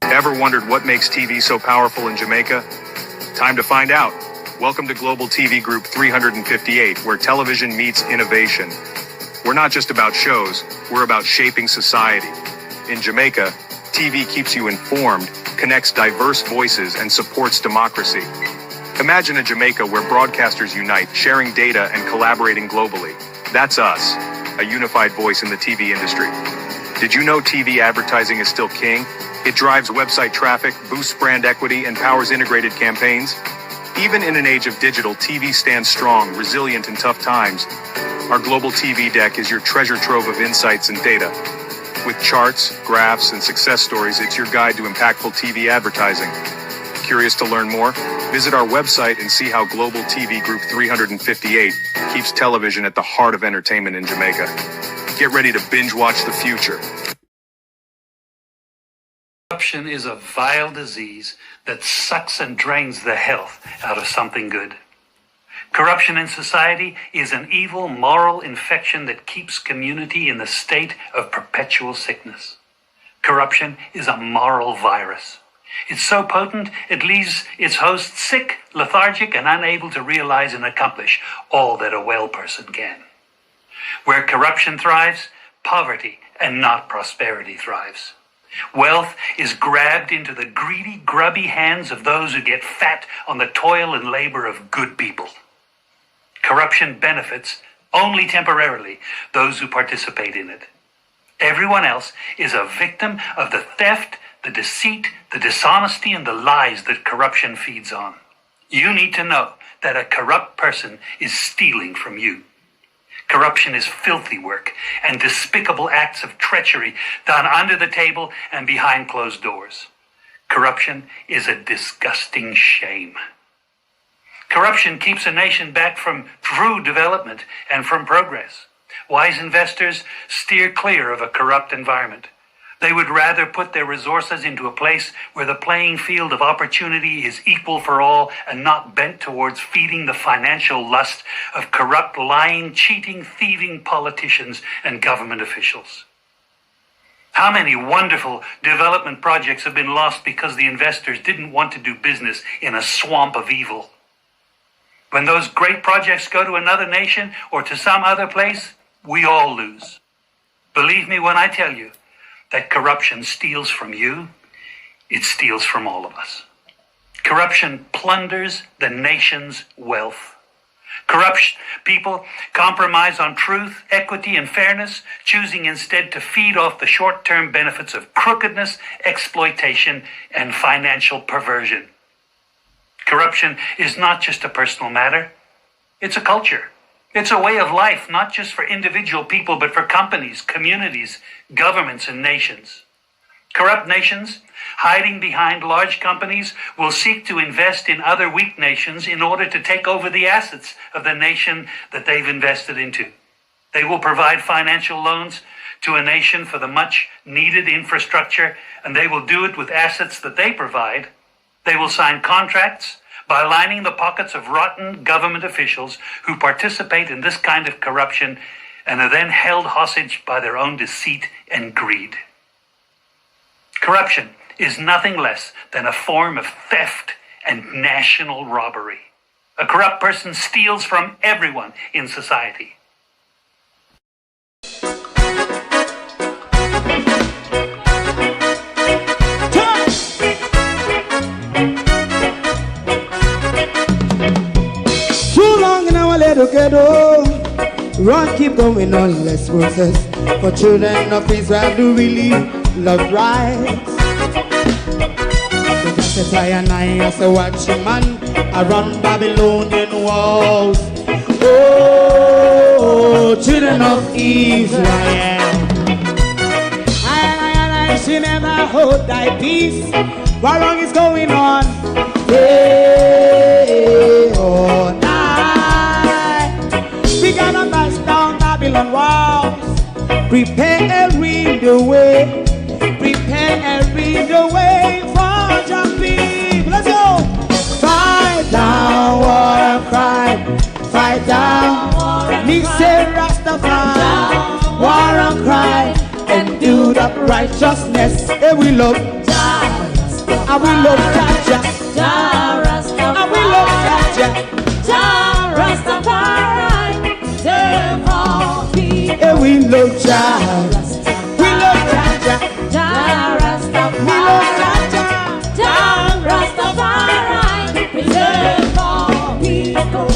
Ever wondered what makes TV so powerful in Jamaica? Time to find out. Welcome to Global TV Group 358, where television meets innovation. We're not just about shows, we're about shaping society. In Jamaica, TV keeps you informed, connects diverse voices, and supports democracy. Imagine a Jamaica where broadcasters unite, sharing data and collaborating globally. That's us, a unified voice in the TV industry. Did you know TV advertising is still king? It drives website traffic, boosts brand equity, and powers integrated campaigns. Even in an age of digital, TV stands strong, resilient in tough times. Our Global TV Deck is your treasure trove of insights and data. With charts, graphs, and success stories, it's your guide to impactful TV advertising. Curious to learn more? Visit our website and see how Global TV Group 358 keeps television at the heart of entertainment in Jamaica. Get ready to binge watch the future. Corruption is a vile disease that sucks and drains the health out of something good. Corruption in society is an evil moral infection that keeps community in the state of perpetual sickness. Corruption is a moral virus. It's so potent it leaves its host sick, lethargic, and unable to realize and accomplish all that a well person can. Where corruption thrives, poverty and not prosperity thrives. Wealth is grabbed into the greedy, grubby hands of those who get fat on the toil and labor of good people. Corruption benefits only temporarily those who participate in it. Everyone else is a victim of the theft, the deceit, the dishonesty, and the lies that corruption feeds on. You need to know that a corrupt person is stealing from you. Corruption is filthy work and despicable acts of treachery done under the table and behind closed doors. Corruption is a disgusting shame. Corruption keeps a nation back from true development and from progress. Wise investors steer clear of a corrupt environment. They would rather put their resources into a place where the playing field of opportunity is equal for all and not bent towards feeding the financial lust of corrupt, lying, cheating, thieving politicians and government officials. How many wonderful development projects have been lost because the investors didn't want to do business in a swamp of evil? When those great projects go to another nation or to some other place, we all lose. Believe me when I tell you that corruption steals from you, it steals from all of us. Corruption plunders the nation's wealth. Corrupt people compromise on truth, equity, and fairness, choosing instead to feed off the short-term benefits of crookedness, exploitation, and financial perversion. Corruption is not just a personal matter, it's a culture. It's a way of life, not just for individual people, but for companies, communities, governments, and nations. Corrupt nations, hiding behind large companies, will seek to invest in other weak nations in order to take over the assets of the nation that they've invested into. They will provide financial loans to a nation for the much-needed infrastructure, and they will do it with assets that they provide. They will sign contracts by lining the pockets of rotten government officials who participate in this kind of corruption and are then held hostage by their own deceit and greed. Corruption is nothing less than a form of theft and national robbery. A corrupt person steals from everyone in society. Together, run, keep going on, let's process. For children of Israel do really love rights. So just as I and I as a watching man around Babylonian walls. Oh, children of Israel, I should never hold thy peace while wrong is going on. Day or night. We gotta bust down Babylon walls. Preparing the way. Preparing the way for your people. Let's go. Fight down war and crime. Fight down. Me say Rastafari. War and crime. And do the righteousness. say we love Jah, and we love Jah, Jah Rastafari, and we love Jah. Jah Rastafari, save all people. And we love Jah, we love Jah, Jah Rastafari, we love Jah. Jah Rastafari, preserve all people.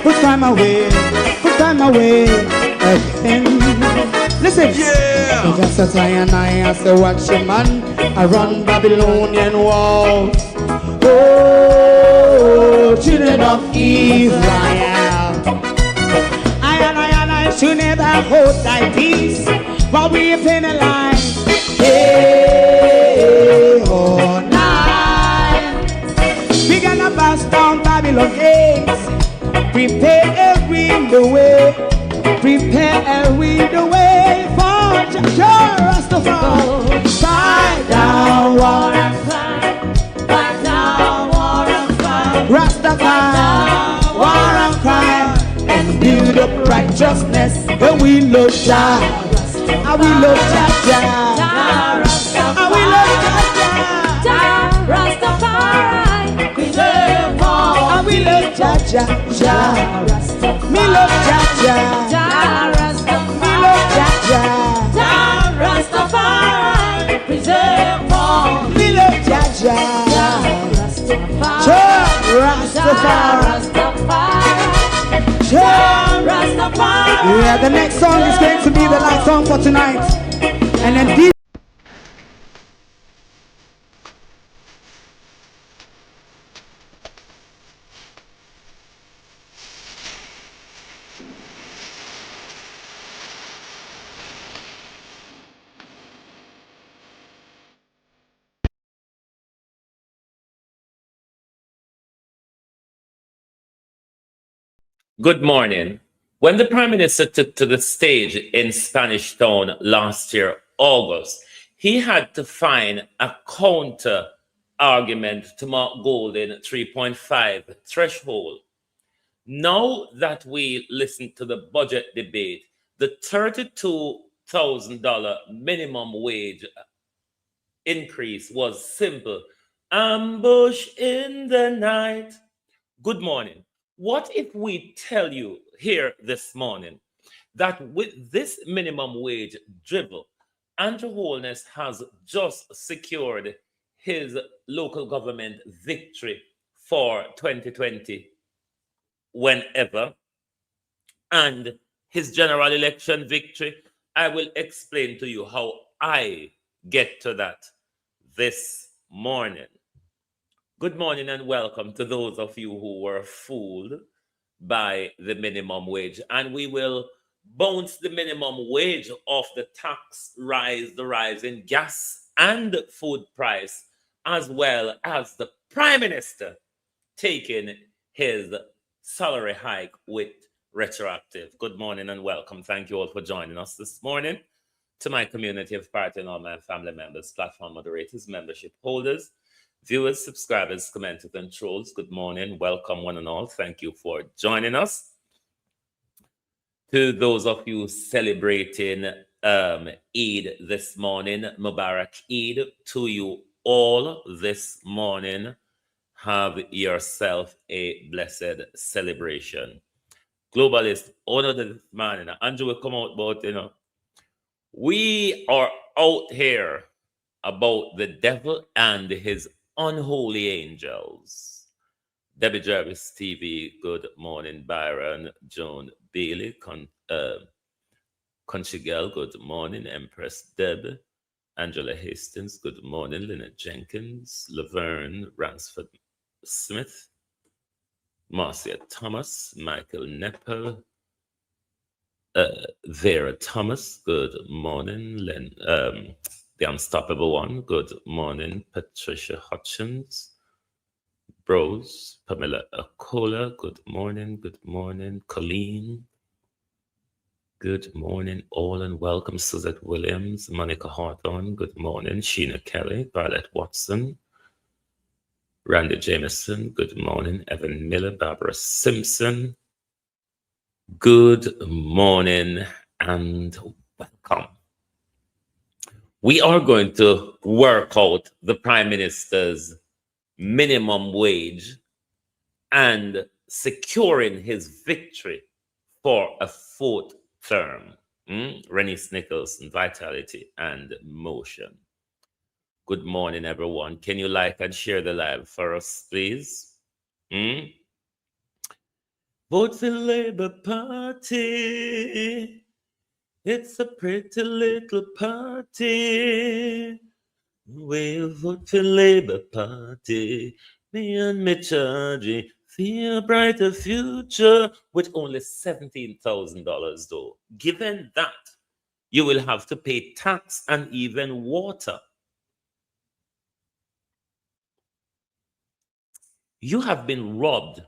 Put time away again. Listen, yeah. Just as I and I as a watchman, I run Babylonian walls. Oh, children of Israel, I and I should never hold thy peace while we penalize. Hey, oh, night. We gonna bust down Babylon gates. Prepare the way, prepare the way for Jah Rastafari. Fight down war and Fight down war and crime, Rastafari, war and crime, and build up righteousness. And we love Jah, and we love Jah, and we love Jah, Jah Rastafari, preserve all. and we love Jah, Jah Rastafari, me love Jah, Jah me Rastafari, love Jah, Jah Rastafari, preserve all. me love Jah, Jah Rastafari, Jah Rastafari, Jah. Rastafari. Yeah, the next song is going to be the last song for tonight, and then this. Good morning. When the Prime Minister took to the stage in Spanish Town last year, August, he had to find a counter argument to Mark Golding 3.5 threshold. Now that we listen to the budget debate, the $32,000 minimum wage increase was simple. Ambush in the night. Good morning. What if we tell you here this morning that with this minimum wage dribble, Andrew Holness has just secured his local government victory for 2020 whenever, and his general election victory? I will explain to you how I get to that this morning. Good morning and welcome to those of you who were fooled by the minimum wage. And we will bounce the minimum wage off the tax rise, the rise in gas and food price, as well as the Prime Minister taking his salary hike with retroactive. Good morning and welcome. Thank you all for joining us this morning. To my community of party and all my family members, platform moderators, membership holders, viewers, subscribers, commenters, and trolls, good morning. Welcome, one and all. Thank you for joining us. To those of you celebrating Eid this morning, Mubarak Eid to you all this morning. Have yourself a blessed celebration. Globalist, honor this morning. Andrew will come out about, we are out here about the devil and his unholy angels. Debbie Jarvis TV, good morning. Byron, Joan Bailey, Conchigel, good morning. Empress Deb, Angela Hastings, good morning. Lynette Jenkins, Laverne Ransford Smith, Marcia Thomas, Michael Nepper, Vera Thomas, good morning. The Unstoppable One, good morning. Patricia Hutchins, Bros, Pamela Akola, good morning. Good morning. Colleen, good morning all and welcome. Suzette Williams, Monica Hawthorne, good morning. Sheena Kelly, Violet Watson, Randy Jameson, good morning. Evan Miller, Barbara Simpson, Good morning and welcome. We are going to work out the Prime Minister's minimum wage and securing his victory for a fourth term. Rennies Nicholson, Vitality and Motion. Good morning, everyone. Can you like and share the live for us, please? Vote for the Labour Party. It's a pretty little party. We'll vote for the Labour Party. Me and me chargy. See a brighter future with only $17,000 though. Given that, you will have to pay tax and even water. You have been robbed,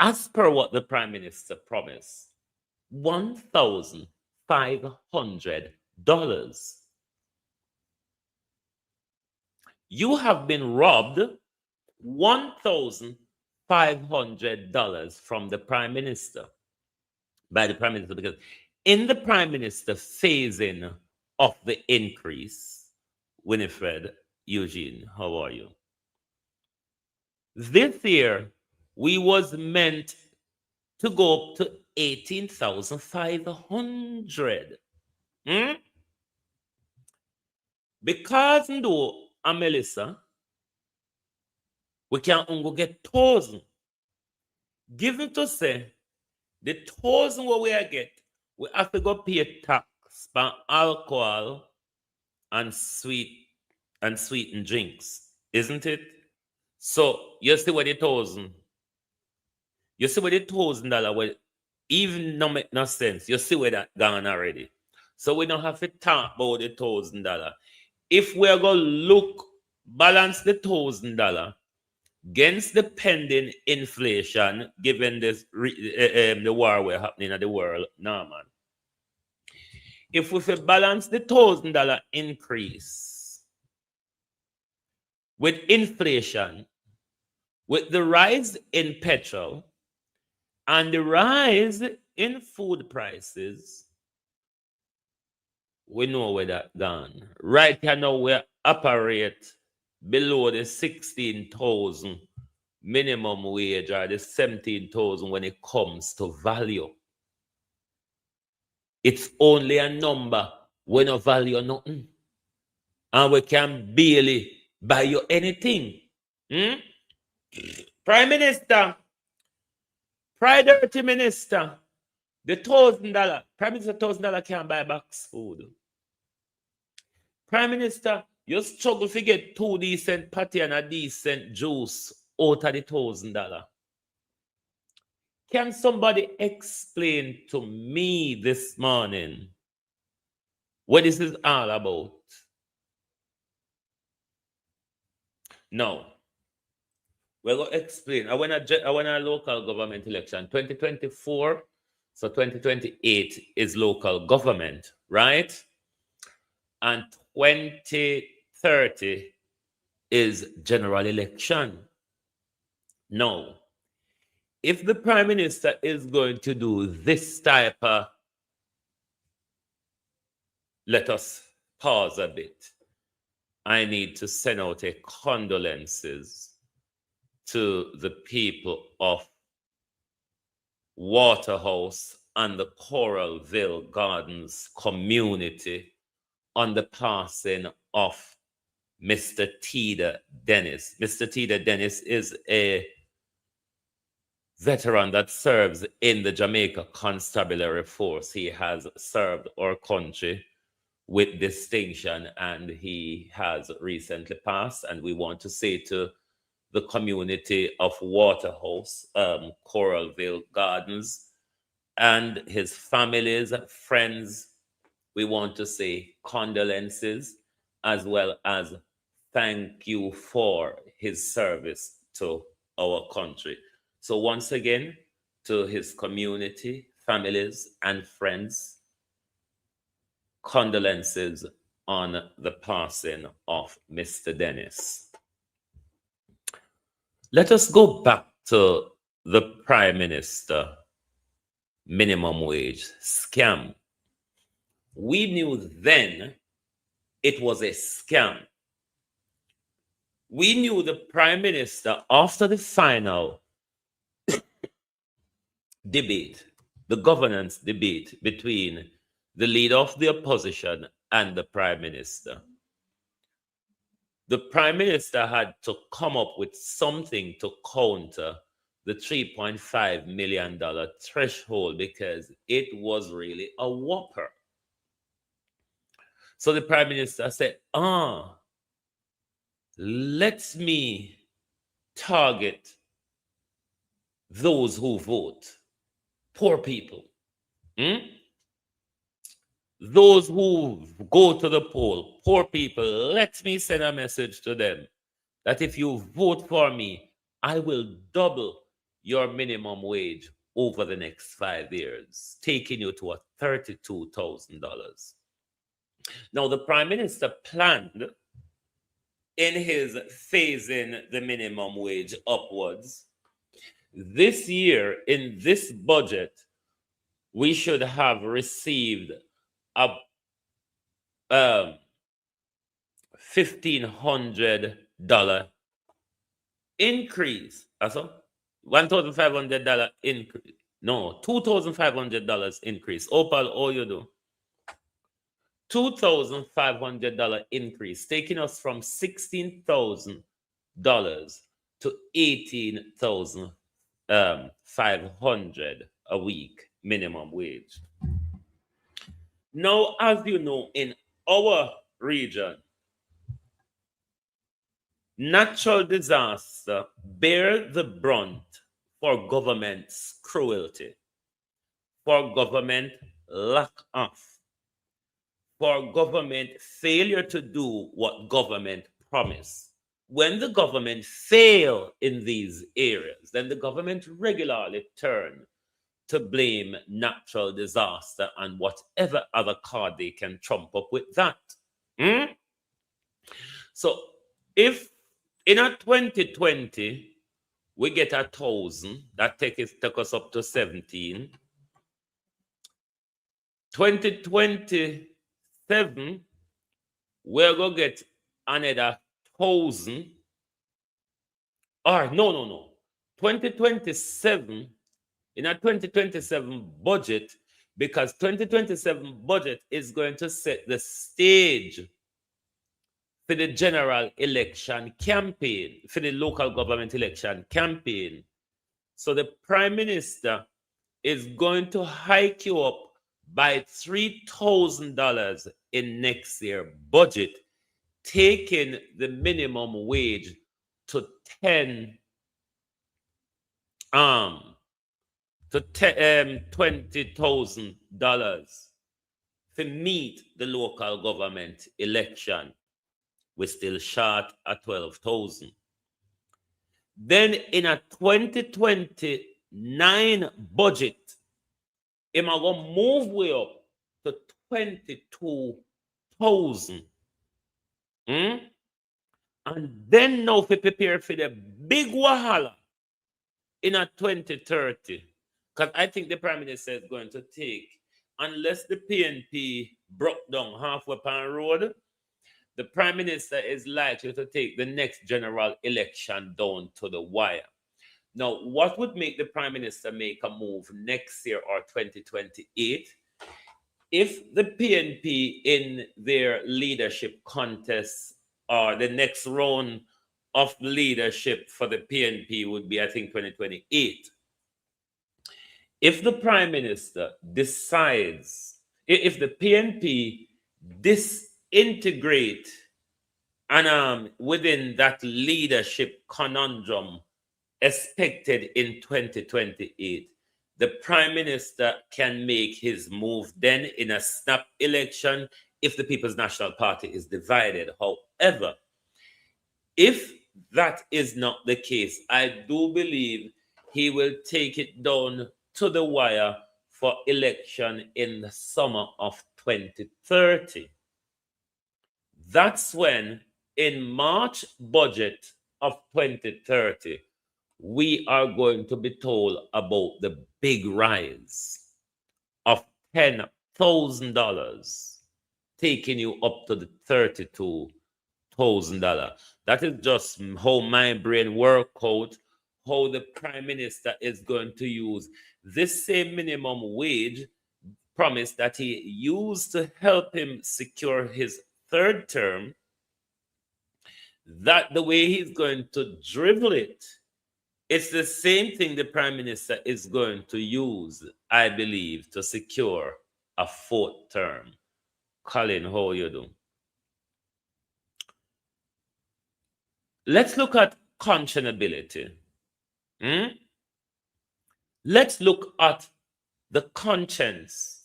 as per what the Prime Minister promised, $1,500. You have been robbed $1,500 from the Prime Minister, by the Prime Minister, because in the Prime Minister phasing of the increase, Winifred, Eugene, how are you? This year, we was meant to go up to 18,500. Because though I'm Melissa, we can only get 1,000. Give it to say, the 1,000 what we get, we have to go pay tax for alcohol and sweetened drinks, isn't it? So you see what the 1,000, you see what the $1,000 will even no make no sense. You see where that gone already. So we don't have to talk about the $1,000. If we're going to look, balance the $1,000 against the pending inflation, given this the war we're happening in the world now, man. If we balance the $1,000 increase with inflation, with the rise in petrol and the rise in food prices, we know where that gone. Right here now we operate below the 16,000 minimum wage or the 17,000 when it comes to value. It's only a number. We no value nothing. And we can barely buy you anything. Prime Minister, Priority Minister, the $1,000, Prime Minister $1,000 can't buy box food. Prime Minister, you struggle to get 2 decent patty and a decent juice out of the $1,000. Can somebody explain to me this morning what this is all about? No. We're going to explain. I want a local government election. 2024, so 2028 is local government, right? And 2030 is general election. No. If the Prime Minister is going to do this type of, let us pause a bit. I need to send out a condolences to the people of Waterhouse and the Coralville Gardens community on the passing of Mr. Teda Dennis. Mr. Teda Dennis is a veteran that serves in the Jamaica Constabulary Force. He has served our country with distinction and he has recently passed. And we want to say to the community of Waterhouse, Coralville Gardens, and his families, friends, we want to say condolences as well as thank you for his service to our country. So once again, to his community, families, and friends, condolences on the passing of Mr. Dennis. Let us go back to the Prime Minister minimum wage scam. We knew then it was a scam. We knew the Prime Minister, after the final debate, the governance debate between the leader of the opposition and the Prime Minister, the Prime Minister had to come up with something to counter the $3.5 million threshold because it was really a whopper. So the Prime Minister said, let me target those who vote, poor people. Those who go to the poll, poor people, let me send a message to them that if you vote for me, I will double your minimum wage over the next 5 years, taking you to $32,000. Now, the Prime Minister planned in his phasing the minimum wage upwards. This year, in this budget, we should have received a $1,500 increase. Also, $1,500 increase. No, $2,500 increase. Opal, all you do. $2,500 increase, taking us from $16,000 to $18,500 a week minimum wage. Now, as you know, in our region, natural disaster bear the brunt for government's cruelty, for government lack of, for government failure to do what government promised. When the government fail in these areas, then the government regularly turn to blame natural disaster and whatever other card they can trump up with that. So if in a 2020 we get 1,000, that take us up to 17. 2027 we're gonna get another 1,000. Or no. 2027, in a 2027 budget, because 2027 budget is going to set the stage for the general election campaign, for the local government election campaign. So the Prime Minister is going to hike you up by $3,000 in next year budget, taking the minimum wage to $20,000 to meet the local government election. We're still short at 12,000. Then in a 2029 budget, it might go move way up to 22,000. And then now we prepare for the big wahala in a 2030. Because I think the Prime Minister is going to take, unless the PNP broke down halfway upon road, the Prime Minister is likely to take the next general election down to the wire. Now, what would make the Prime Minister make a move next year or 2028? If the PNP in their leadership contest or the next round of leadership for the PNP would be, I think, 2028. If the Prime Minister decides, if the PNP disintegrate and within that leadership conundrum expected in 2028, the Prime Minister can make his move then in a snap election if the People's National Party is divided. However, if that is not the case, I do believe he will take it down to the wire for election in the summer of 2030. That's when, in March budget of 2030, we are going to be told about the big rise. $10,000, taking you up to the $32,000. That is just how my brain work out, how the Prime Minister is going to use this same minimum wage promise that he used to help him secure his third term, that the way he's going to dribble it, it's the same thing the Prime Minister is going to use, I believe, to secure a fourth term. Colin, how you do? Let's look at conscionability. Let's look at the conscience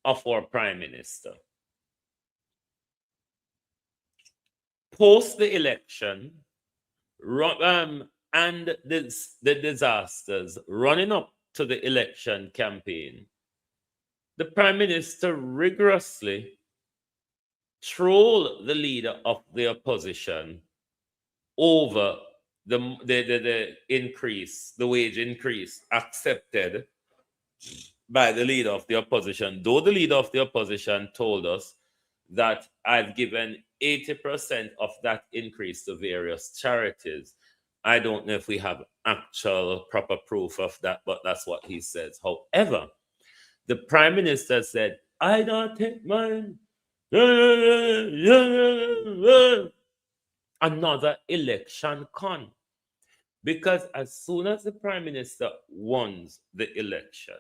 of our Prime Minister. Post the election, and the disasters running up to the election campaign, the Prime Minister rigorously trolled the leader of the opposition over the increase, the wage increase accepted by the leader of the opposition. Though the leader of the opposition told us that I've given 80% of that increase to various charities. I don't know if we have actual proper proof of that, but that's what he says. However, the Prime Minister said, I don't take mine. Another election con. Because as soon as the Prime Minister wins the election,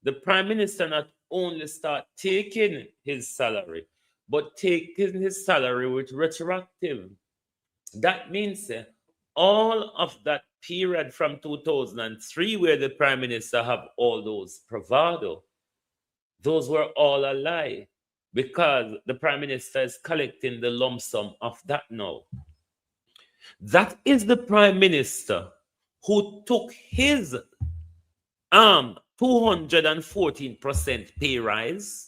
the Prime Minister not only start taking his salary, but taking his salary with retroactive. That means all of that period from 2003 where the Prime Minister have all those bravado, those were all a lie, because the Prime Minister is collecting the lump sum of that now. That is the Prime Minister who took his 214% pay rise.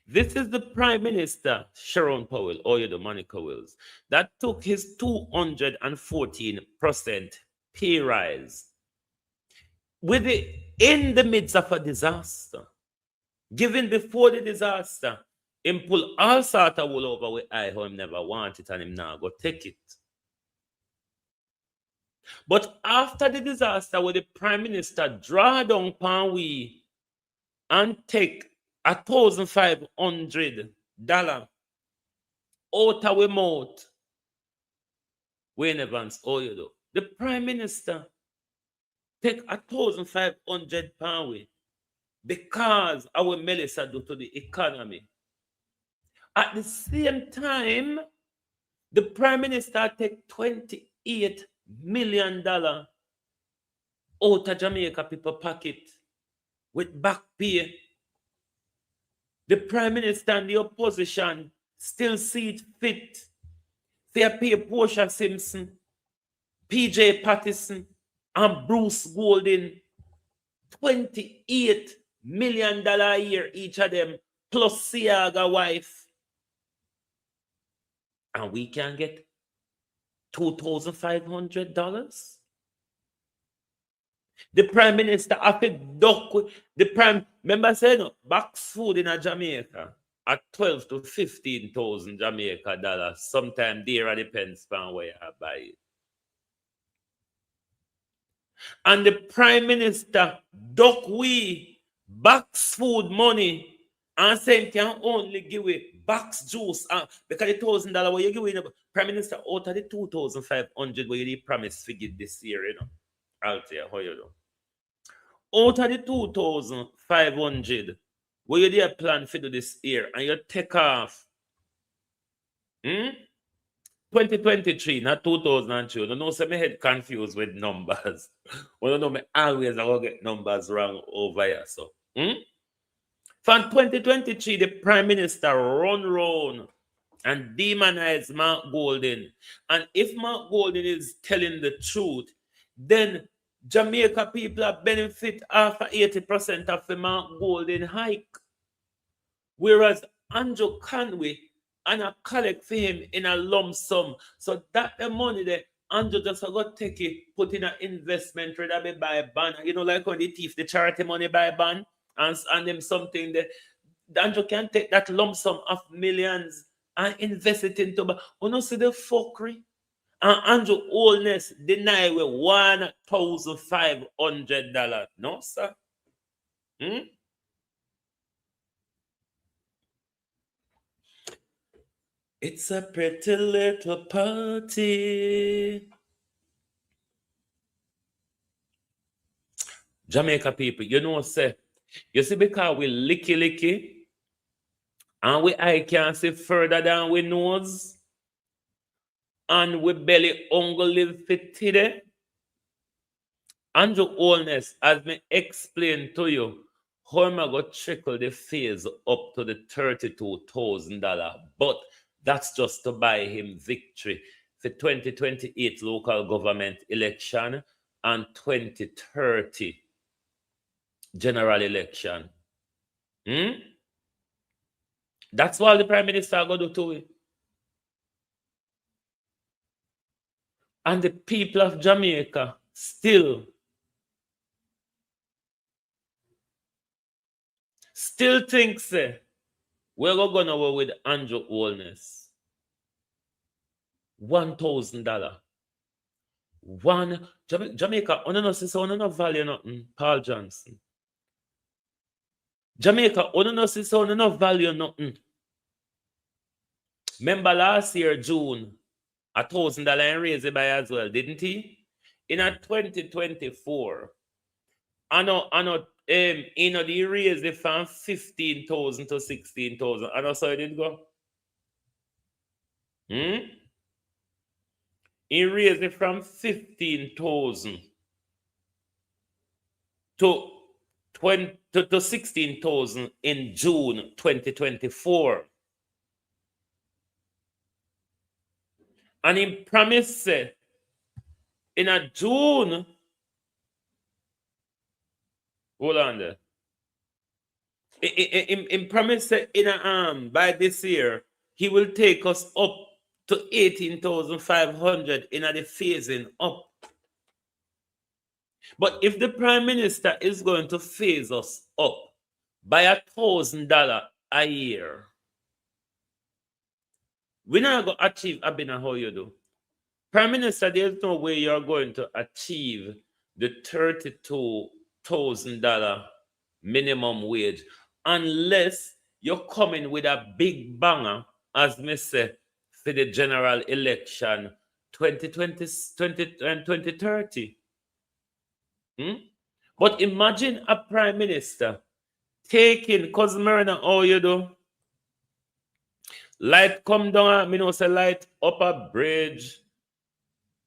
This is the Prime Minister, Sharon Powell, or the Monica Wills, that took his 214% pay rise with it in the midst of a disaster. Given before the disaster, him pull all sort of wool over with eye how him never want it and him now go take it. But after the disaster, where the Prime Minister draw down pan we and take $1,500 out of our mouth, Wayne Evans, oh you do. The Prime Minister take £1,500 away because our Melissa do to the economy. At the same time, the Prime Minister take $28 million out of Jamaica people pocket with back pay. The Prime Minister and the opposition still see it fit to pay Portia Simpson, PJ Pattison, and Bruce Golding $28 million a year each of them, plus Siaga wife. And we can get $2,500. The Prime Minister have to duck with the Prime. Remember saying box food in Jamaica at $12,000 to $15,000 Jamaica dollars. Sometimes there depends on where you buy it. And the Prime Minister duck we box food money and say can only give away box juice because the $1,000 where you give away, Prime Minister out of the 2,500 where you promise to give this year, I'll tell you how you do. Out of the 2,500 where you did plan to do this year and you take off 2023, not 2002. I know some head confused with numbers. Well, I know me always I will get numbers wrong over here. So from 2023, the Prime Minister run round and demonize Mark Golding. And if Mark Golding is telling the truth, then Jamaica people are benefit after 80% of the Mark Golding hike. Whereas Andrew Conway and I collect for him in a lump sum. So that the money that Andrew just got take it, put in an investment, rather be buy a bond. You know, like when they thief the charity money buy a bond. and them something that Andrew can take that lump sum of millions and invest it into. But you know, see the fuckery. And Andrew Holness deny we $1,500. No, sir. Hmm? It's a pretty little party. Jamaica people, you know, say, you see, because we licky and we eye can't see further than we nose, and we belly hungry live fit today. Andrew Holness, as me explained to you, how am I going to trickle the fees up to the $32,000? But that's just to buy him victory for 2028 local government election and 2030 general election. That's what the Prime Minister going to do to it. And the people of Jamaica still thinks we're going to go with Andrew Holness. $1,000. Jamaica, on no value nothing, Paul Johnson. Jamaica, on no value nothing. Remember last year, June, $1,000 raised it by as well, didn't he? In a 2024, I know, he raised it from 15,000 to 16,000. I know, so it did go. He raised it from 15,000 to 16,000 in June 2024. And he promised in a June, hold on there. In promise in a by this year, he will take us up to 18,500 in the phasing up. But if the Prime Minister is going to phase us up by $1,000 a year, we're not going to achieve Abina how you do. Prime Minister, there's no way you're going to achieve the $32,000 minimum wage unless you're coming with a big banger, as me say, for the general election 2020 and 2030. But imagine a Prime Minister taking, cause Marina, how you do? Light come down, me know say light up a bridge,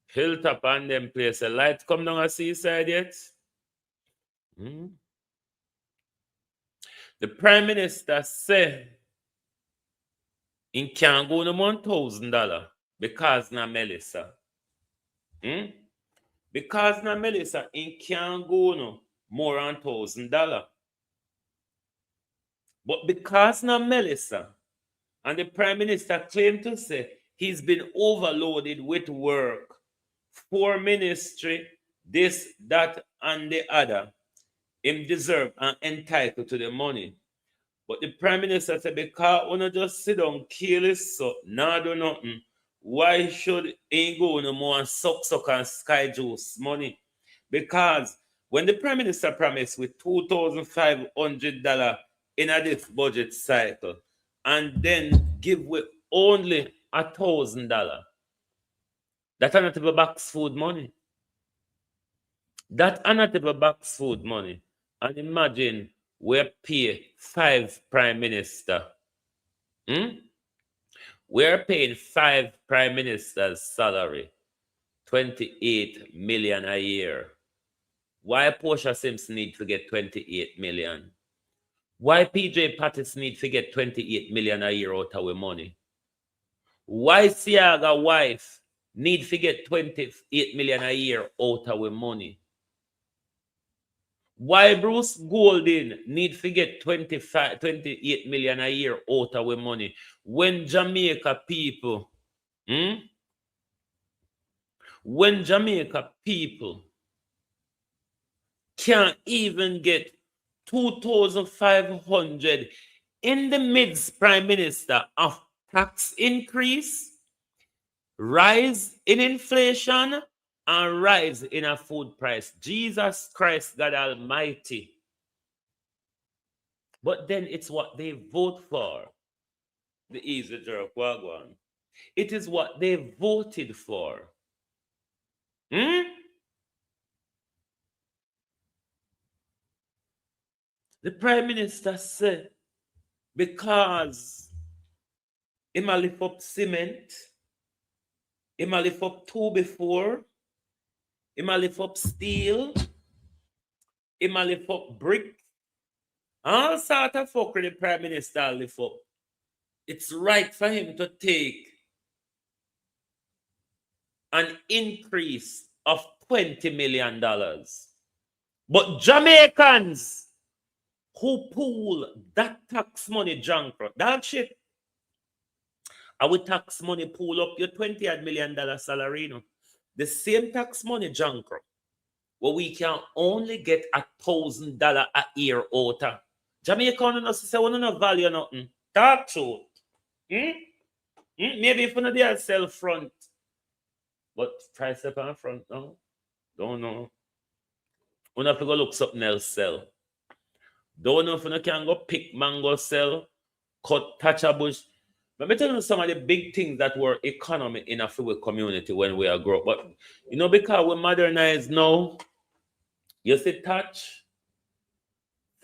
hilltop and them place. A light come down a seaside yet? The Prime Minister say in can't go no $1,000 because na Melissa. Because na Melissa in can't go no more than $1,000. But because na Melissa, and the Prime Minister claimed to say he's been overloaded with work for ministry, this, that, and the other. Him deserve and entitled to the money. But the Prime Minister said, because when you just sit down, kill his son, not do nothing, why should he go no more and suck and sky juice money? Because when the Prime Minister promised with $2,500 in this budget cycle, and then give with only $1,000, that's not a box food money. That another box food money. And imagine we pay 5 prime minister. We're paying 5 prime ministers' salary, 28 million a year. Why Portia Simpson need to get 28 million? Why PJ Pattis need to get 28 million a year out of our money? Why Siaga wife need to get 28 million a year out of our money? Why Bruce Golding need to get 28 million a year out of our money when Jamaica people, can't even get 2,500 in the midst, Prime Minister, of tax increase, rise in inflation, and rise in a food price. Jesus Christ, God Almighty. But then it's what they vote for. The easy jerk wagwan. It is what they voted for. Hmm? The Prime Minister said, because him a lift up cement, him a lift up two before, him a lift up steel, him a lift up brick, all sort of fuckery the Prime Minister lift up. It's right for him to take an increase of $20 million. But Jamaicans who pool that tax money, Jankro, that shit, our tax money pool up your $20 million salary, you know. The same tax money, Jankro, where we can only get $1,000 a year out of. Jamaica don't say we don't value nothing. Talk truth. Maybe if you know they sell front, but price up on front, no, don't know. We have to go look something else sell. Don't know if you can go pick mango sell, cut touch a bush. Let me tell you some of the big things that were economy in a free community when we are grow up. But you know, because we modernize now, you see touch.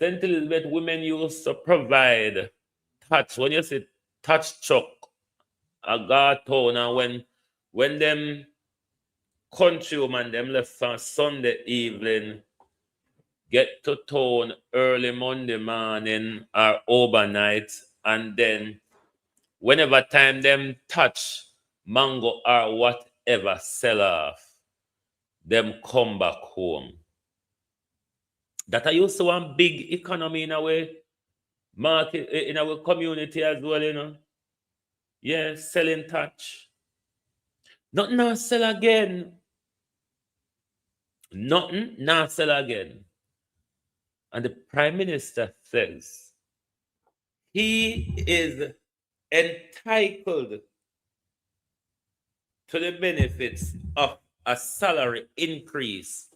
St. Elizabeth women used to provide touch. When you see touch truck, a guard town, and when them country woman them left on Sunday evening, get to town early Monday morning or overnight, and then whenever time them touch mango or whatever sell off, them come back home. That I used to one big economy in our market, in our community as well, you know. Yeah, selling touch. Nothing now sell again. Nothing now sell again. And the Prime Minister says he is entitled to the benefits of a salary increase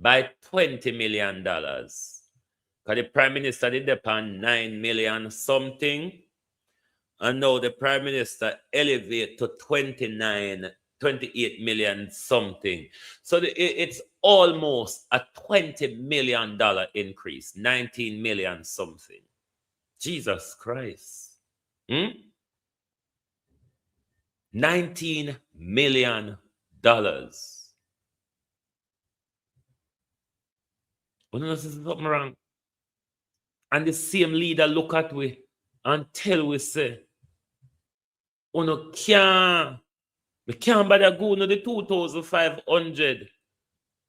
by $20 million. Because the Prime Minister did upon 9 million something, and now the Prime Minister elevate to 28 million something. So it's almost a $20 million increase, 19 million something. Jesus Christ. $19 million. We know this is something wrong. And the same leader look at we and tell we say, we can't bother go to the 2,500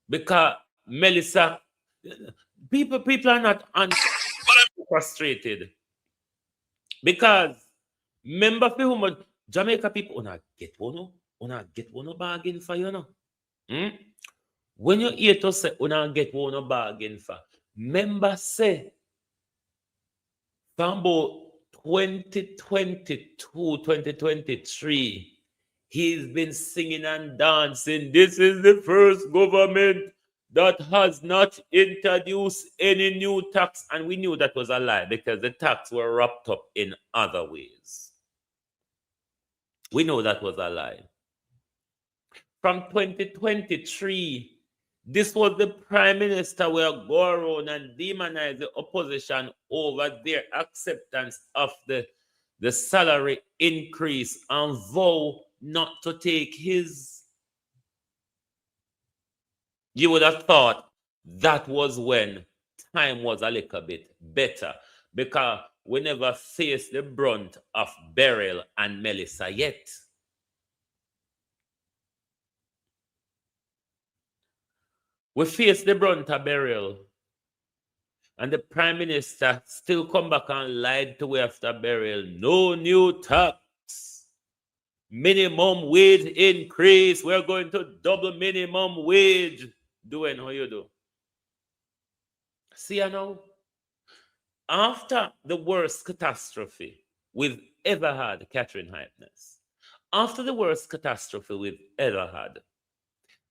because Melissa, people are not frustrated. Because remember for whom Jamaica people get one bargain for you know. When you hear to say get one bargain for, remember say from about 2022, 2023, he's been singing and dancing. This is the first government that has not introduced any new tax. And we knew that was a lie because the tax were wrapped up in other ways. We know that was a lie. From 2023, this was the Prime Minister will go around and demonize the opposition over their acceptance of the salary increase and vow not to take his. You would have thought that was when time was a little bit better because we never faced the brunt of Beryl and Melissa yet. We face the brunt of Beryl, and the Prime Minister still come back and lied to we after Beryl. No new tax. Minimum wage increase. We're going to double minimum wage. Doing how you do. See, you know, after the worst catastrophe we've ever had, Catherine Hypeness, after the worst catastrophe we've ever had,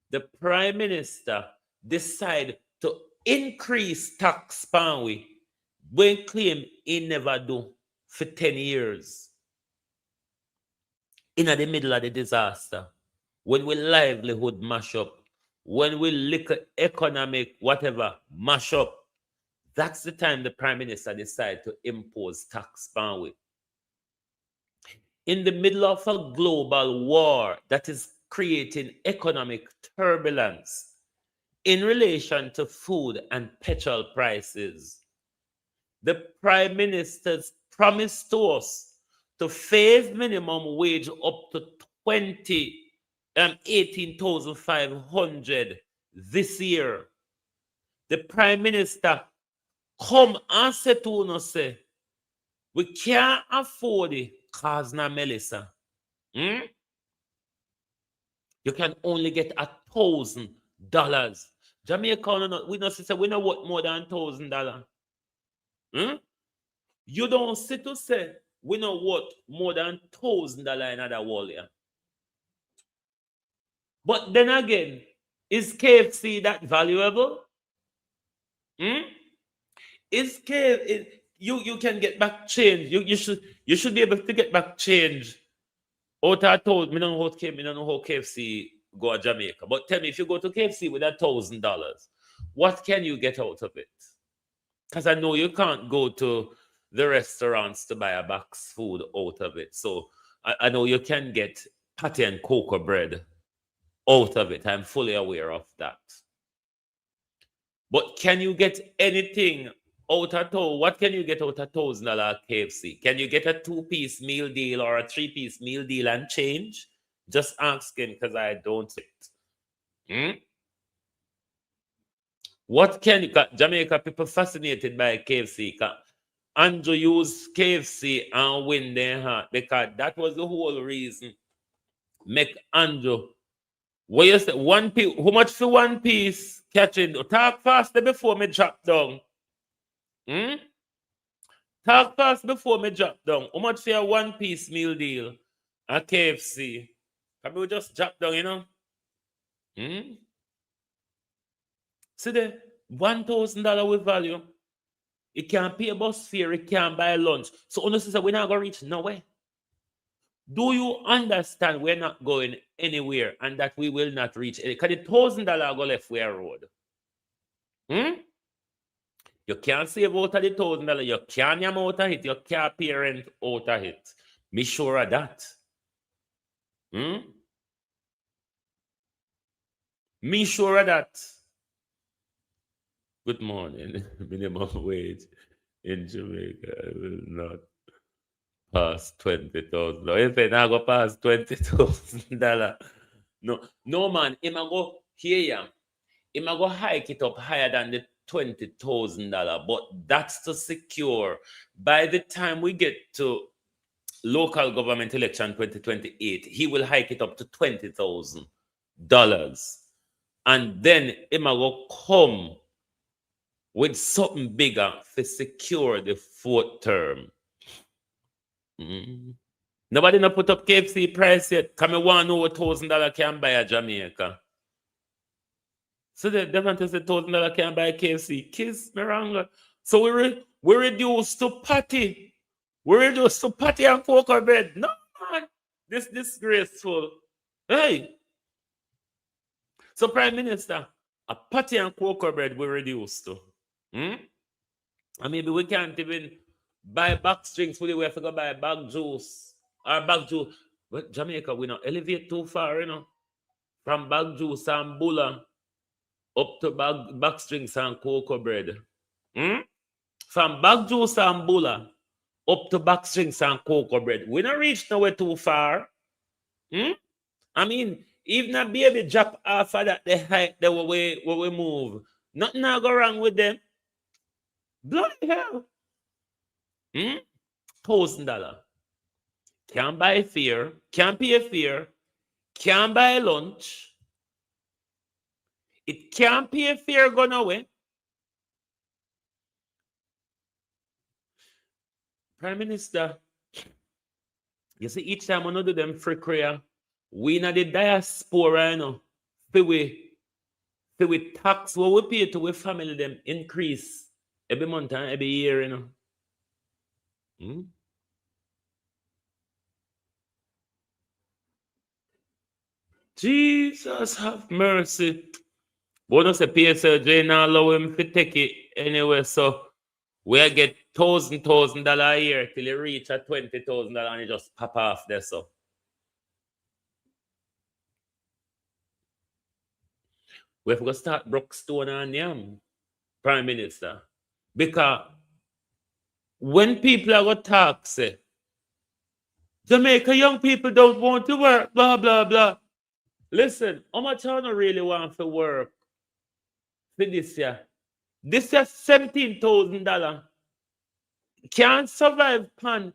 the Prime Minister decided to increase tax pan we when claim he never do for 10 years. In the middle of the disaster, when we livelihood mash up, when we little economic whatever mash up, that's the time the Prime Minister decided to impose tax ban we. In the middle of a global war that is creating economic turbulence in relation to food and petrol prices, the Prime Minister's promise to us to phase minimum wage up to 18,500 this year. The Prime Minister come and say to us, say, we can't afford it, cause na Melissa. You can only get $1,000. Jamaica, we not say we know what more than $1,000. You don't sit to say we know what more than $1,000 in other world. Yeah. But then again, is KFC that valuable? Is you can get back change. You should be able to get back change. Out of told me don't know how KFC go to Jamaica. But tell me, if you go to KFC with $1,000, what can you get out of it? Because I know you can't go to the restaurants to buy a box food out of it. So I know you can get patty and cocoa bread out of it. I'm fully aware of that. But can you get anything out of town? What can you get out of $1,000 KFC? Can you get a 2-piece meal deal or a 3-piece meal deal and change? Just asking because I don't see it. What can you got? Jamaica people fascinated by KFC. Andrew used KFC and win their heart because that was the whole reason. Make Andrew. What you say? 1 piece. How much for 1 piece? Catching. Talk faster before me drop down. Talk fast before me drop down. How much for a 1-piece meal deal at KFC? Can we just drop down, you know? See there, $1,000 with value. It can't pay a bus fare, it can't buy lunch. So honestly, we're not going to reach nowhere. Do you understand we're not going anywhere and that we will not reach it? Because the $1,000 go left where road. You can't save out of the $1,000. You can't yam out of it. You can't parent out of it. Me sure of that. Me sure of that. Good morning. Minimum wage in Jamaica will not pass $20,000. If it not go past $20,000, no man. Him a go here. Him a go hike it up higher than the $20,000, but that's to secure by the time we get to local government election 2028, he will hike it up to $20,000, and then him a go come with something bigger to secure the 4th term. Nobody not put up KFC price yet. Come on, want know what $1,000 can buy a Jamaica. So the difference is $1,000 can buy KFC. Kiss me wrong. So we reduce to patty. We reduce to patty and cocoa bread. No man, this disgraceful. Hey. So Prime Minister, a patty and cocoa bread we reduce to. And maybe we can't even buy box drinks. We have to go buy bag juice or bag juice. But Jamaica, we not elevate too far, you know. From bag juice and bulla up to box drinks and cocoa bread. From bag juice and bulla up to box drinks and cocoa bread. We not reach nowhere too far. I mean, even a baby drop off of that, the height that we move. Nothing not go wrong with them. Bloody hell. $1,000. Can't buy fare, can't pay a fare, can't buy lunch. It can't pay a fare gone away. Prime Minister, you see, each time we do them free career, we in the diaspora, you know, we tax what we pay to we family them increase every month and every year, you know. Hmm? Jesus have mercy. Bonus say PSLJ now allow him to take it anyway, so we get $1,000 a year till he reach at $20,000 and he just pop off there. So we have to start Brookstone and Yam, Prime Minister. Because when people are going to talk, say, Jamaica young people don't want to work, blah, blah, blah. Listen, how much I don't really want to work for this year? This year, $17,000. Can't survive, pan,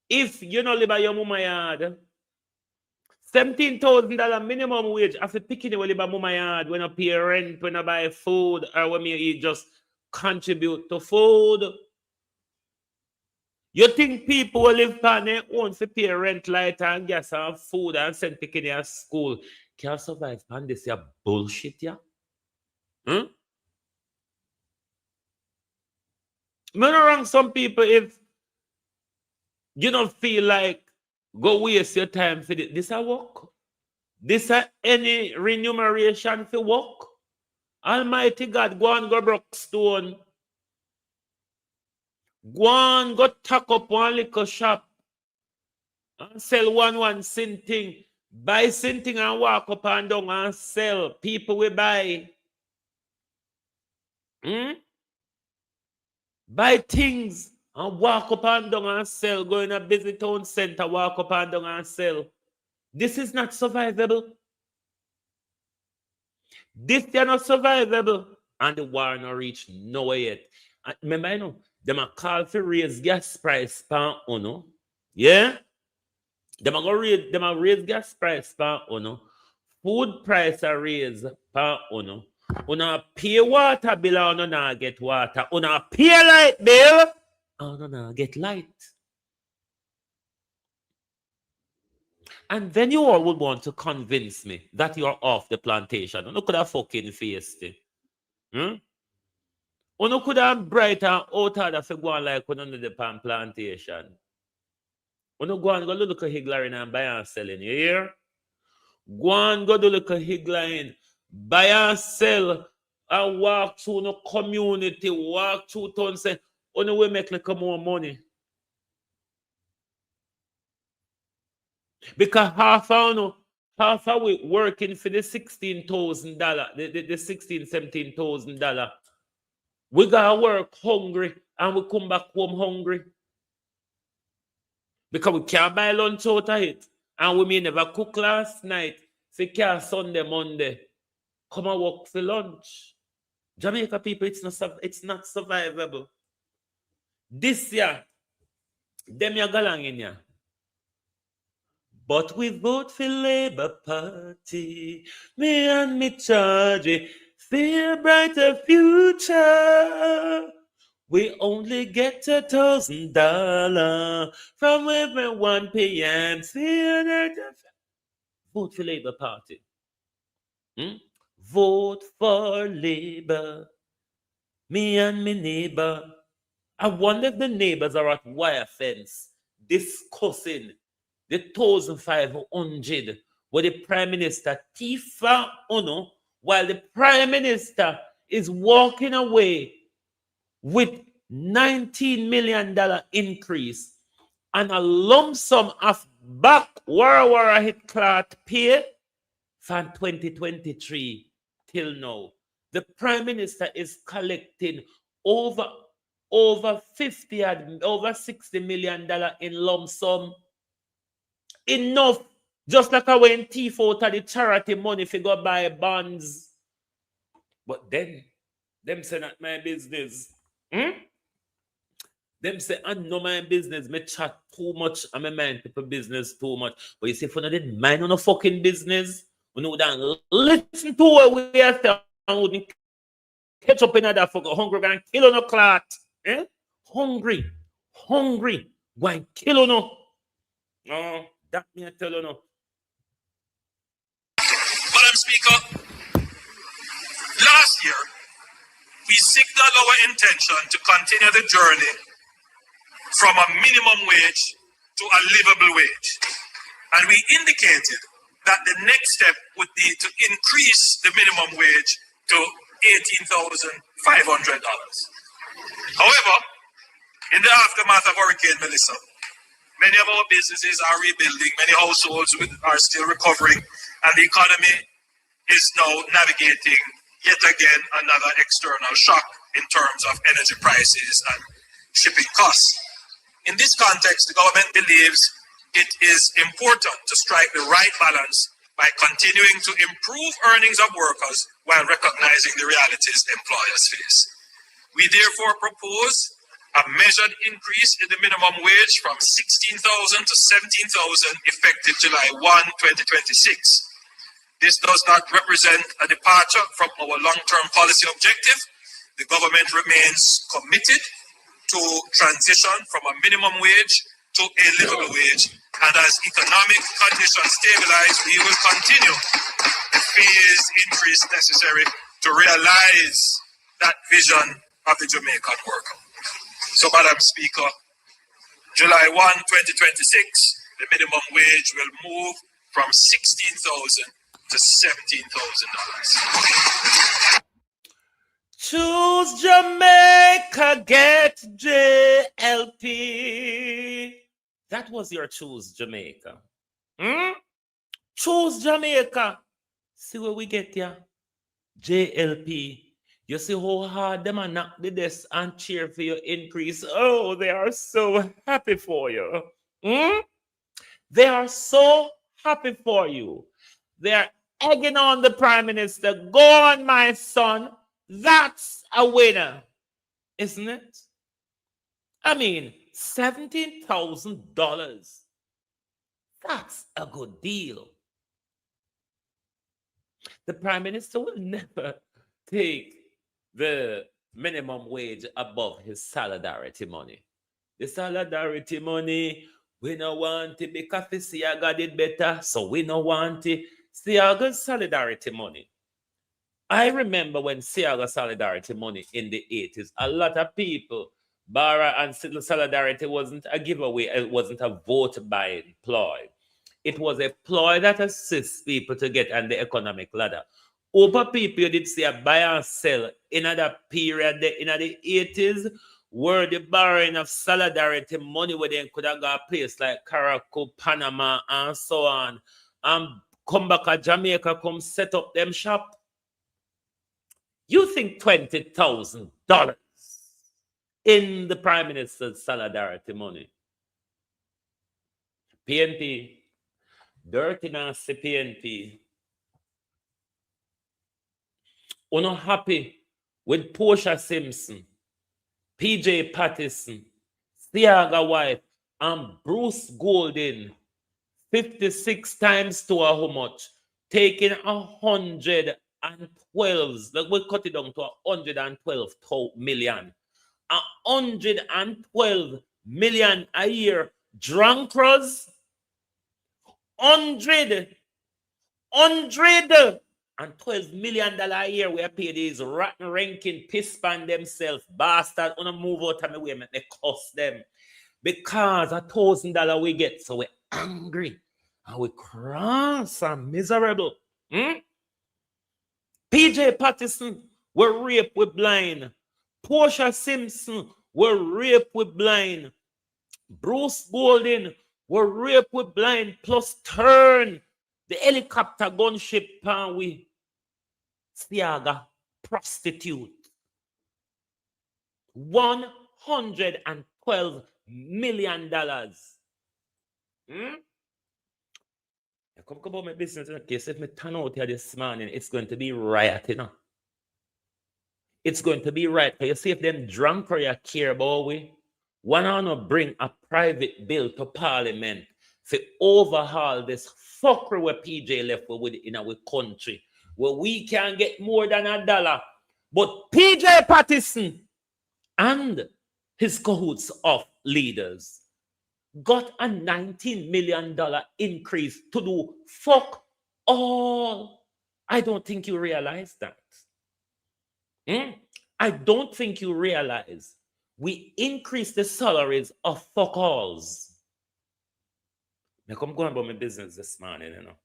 if you don't live by your mama yard. $17,000 minimum wage after picking it live by mama yard when I pay rent, when I buy food, or when you just contribute to food. You think people will live on their own for pay rent, light and gas and food and send picking their school? Can't survive on this here bullshit, yeah? Hmm? I'm not wrong some people if you don't feel like go waste your time for this. This a work. This a any remuneration for work. Almighty God, go and go Brookstone. Go and go tuck up one little shop and sell one cent thing. Buy something and walk up and down and sell. People will buy. Buy things and walk up and down and sell. Go in a busy town center, walk up and down and sell. This is not survivable. This is not survivable. And the war not reach nowhere yet. And remember, you know, them a call for raise gas price per uno. Yeah? Them a raise gas price per uno. Food price a raise per uno. Una pay water bill or una get water. Una pay light bill or una get light. And then you all would want to convince me that you're off the plantation. Look at that fucking face. Uno could have brighter out of the go on like when under the palm plantation. Uno go and go look at higgling and buy and selling. You hear? Go and go do look at higgling, buy and sell, and walk through the community, walk through town, say, uno will make like more money. Because half of we working for the $16,000, the $16,000, $17,000. We gotta work hungry and we come back home hungry. Because we can't buy lunch out of it. And we may never cook last night. So you can't Sunday, Monday. Come and work for lunch. Jamaica people, it's not survivable. This year, them ya galang in ya. But we vote for Labour Party. Me and me charge see a brighter future. We only get $1,000 from every 1 p.m. Vote for Labour Party. Vote for Labour. Me and me neighbor. I wonder if the neighbors are at wire fence discussing the 1,500 where the Prime Minister Tifa Ono, while the Prime Minister is walking away with $19 million increase and a lump sum of back wara hit clot pay from 2023 till now. The Prime Minister is collecting over $60 million in lump sum. Enough, just like I went thief out of the charity money if you go buy bonds. But then, them say not my business. Them say, I know my business, me chat too much, and me mind people business too much. But you see, if you didn't mind on a fucking business, we know that listen to what we are saying, and wouldn't catch up in that fucking hungry and kill on a clot. Hungry. Go and kill you no. No, that me I tell you no. Madam Speaker, last year, we signaled our intention to continue the journey from a minimum wage to a livable wage. And we indicated that the next step would be to increase the minimum wage to $18,500. However, in the aftermath of Hurricane Melissa, many of our businesses are rebuilding, many households are still recovering, and the economy is now navigating yet again another external shock in terms of energy prices and shipping costs. In this context, the government believes it is important to strike the right balance by continuing to improve earnings of workers while recognizing the realities employers face. We therefore propose a measured increase in the minimum wage from $16,000 to $17,000 effective July 1, 2026. This does not represent a departure from our long-term policy objective. The government remains committed to transition from a minimum wage to a livable wage. And as economic conditions stabilize, we will continue the phased increase necessary to realize that vision of the Jamaican worker. So, Madam Speaker, July 1, 2026, the minimum wage will move from $16,000 to $17,000. Choose Jamaica, get JLP. That was your choose Jamaica. Choose Jamaica. See where we get ya? JLP. You see how hard them are knock the desk and cheer for your increase. Oh, they are so happy for you. They are so happy for you. They are egging on the Prime Minister. Go on, my son. That's a winner, isn't it? I mean, $17,000. That's a good deal. The Prime Minister will never take the minimum wage above his solidarity money. The solidarity money, we don't want it because Siaga did better, so we don't want it. Siaga's solidarity money. I remember when Siaga solidarity money in the 80s, a lot of people, Barra and solidarity wasn't a giveaway, it wasn't a vote buying ploy. It was a ploy that assists people to get on the economic ladder. Over people you did see a buy and sell in that period in the 80s were the borrowing of solidarity money where they could have got a place like Caracas, Panama, and so on. And come back to Jamaica, come set up them shop. You think $20,000 in the Prime Minister's solidarity money? PNP, dirty nasty PNP. We're not happy with Portia Simpson, PJ Patterson, Siaga wife, and Bruce Golden 56 times to how much? Taking 112, like we cut it down to 112 million. 112 million a year. Drunkards, 112 million a year we pay these rotten ranking piss pan themselves bastard on a move out of my way make they cost them because $1,000 we get, so we're angry and we cross and miserable. PJ Patterson were raped with blind. Portia Simpson were raped with blind. Bruce Golden were raped with blind plus turn the helicopter gunship pan we Siaga prostitute. $112 million. Come about my business in case if me turn out here this morning, it's going to be riot, you know. It's going to be riot. You see if them drunk or you care about we, one on to bring a private bill to Parliament to overhaul this fuckery where PJ left with in our country, where we can get more than $1. But PJ Patterson and his cahoots of leaders got a $19 million increase to do fuck all. I don't think you realize that. I don't think you realize we increased the salaries of fuck alls. I come go on about my business this morning, you know.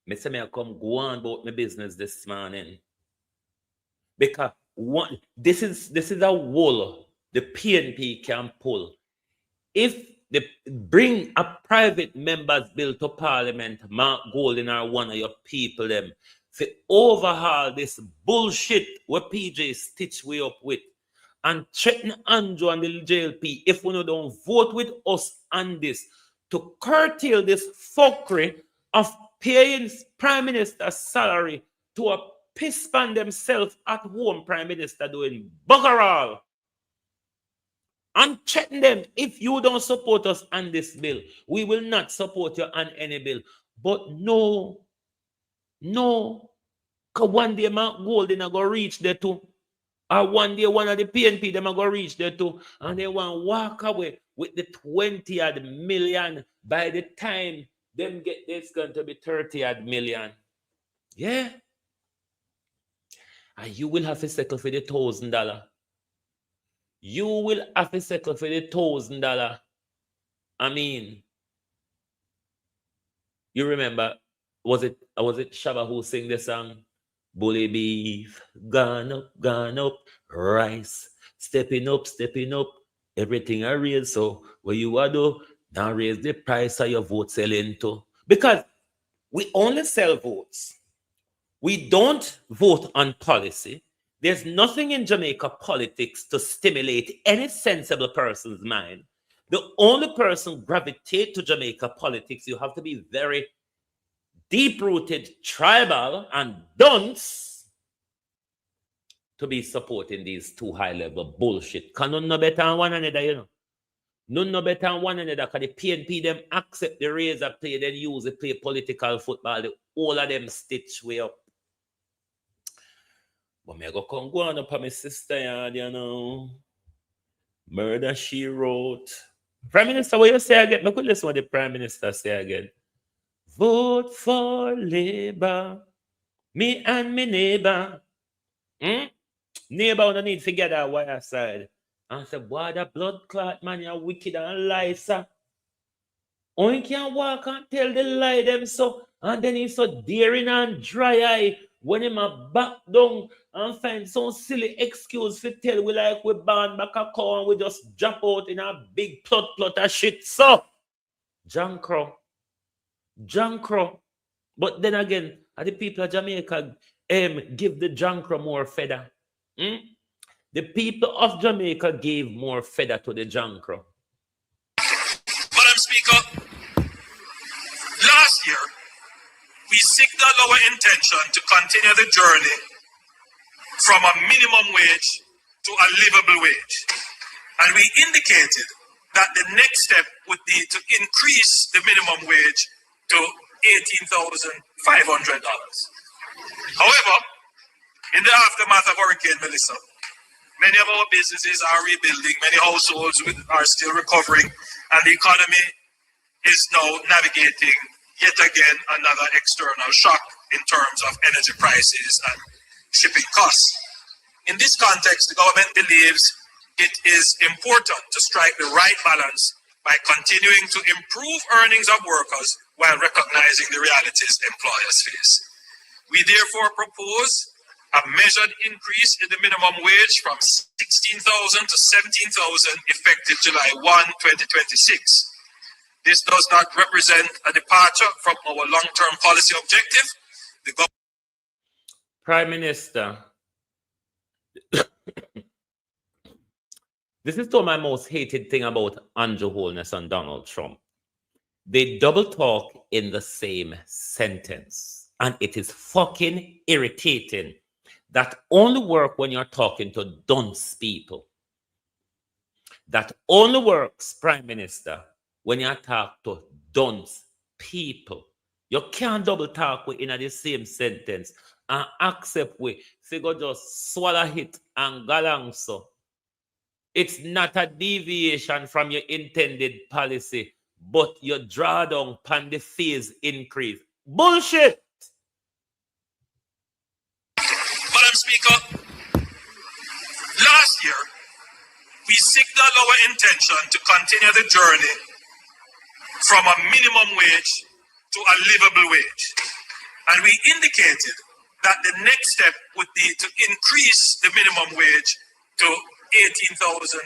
I say I come go on about my business this morning. Because this is a wool the PNP can pull. If they bring a private members bill to Parliament, Mark Golding or one of your people them, to overhaul this bullshit what PJ stitch way up with and threaten Andrew and the JLP if we don't vote with us on this to curtail this fuckery of paying Prime Minister's salary to a piss pan themselves at home Prime Minister doing bugger all. And threaten them, if you don't support us on this bill, we will not support you on any bill. But no, because one day Mark Golding are going to reach there too. Or one day one of the PNP them are going to reach there too. And they want to walk away with the 20 odd million. By the time them get this, going to be 30 odd million. Yeah. And you will have to settle for the $1,000. You will have to settle for the $1,000. I mean, you remember, was it Shabba who sang the song? Bully beef, gone up, rice, stepping up, everything I raise. So what you want to do, now raise the price of your vote selling to. Because we only sell votes. We don't vote on policy. There's nothing in Jamaica politics to stimulate any sensible person's mind. The only person gravitate to Jamaica politics, you have to be very deep-rooted, tribal, and dunce to be supporting these two high-level bullshit. Because none no better than one another, you know. None no better than one another. Because the PNP, them accept the razor play, then use it, play political football. All of them stitch way up. But me go come go on up on my sister yard, you know. Murder she wrote. Prime Minister, what you say again? I could listen what the Prime Minister say again. Vote for Labour. Me and me neighbor. Neighbor don't need to get that wire side. And say, boy, that blood clot man, you're wicked and lie, sir. Only can walk and tell the lie them so. And then he's so daring and dry eye. When him a back down and find some silly excuse to tell we like we ban back a cow and we just drop out in a big plot of shit. So, John Crow. But then again, the people of Jamaica give the John Crow more feather. The people of Jamaica gave more feather to the John Crow. Madam Speaker, last year, we signaled our intention to continue the journey from a minimum wage to a livable wage. And we indicated that the next step would be to increase the minimum wage to $18,500. However, in the aftermath of Hurricane Melissa, many of our businesses are rebuilding, many households are still recovering, and the economy is now navigating yet again another external shock in terms of energy prices and shipping costs. In this context, the government believes it is important to strike the right balance by continuing to improve earnings of workers while recognizing the realities employers face. We therefore propose a measured increase in the minimum wage from $16,000 to $17,000 effective July 1, 2026. This does not represent a departure from our long-term policy objective. Prime Minister, this is my most hated thing about Andrew Holness and Donald Trump. They double talk in the same sentence, and it is fucking irritating. That only work when you're talking to dunce people. That only works, Prime Minister, when you talk to dunce people. You can't double talk with in the same sentence and accept we. So you go just swallow it and go along so. It's not a deviation from your intended policy, but your drawdown upon the fees increase. Bullshit. Madam Speaker, last year, we signaled our intention to continue the journey from a minimum wage to a livable wage. And we indicated that the next step would be to increase the minimum wage to $18,500.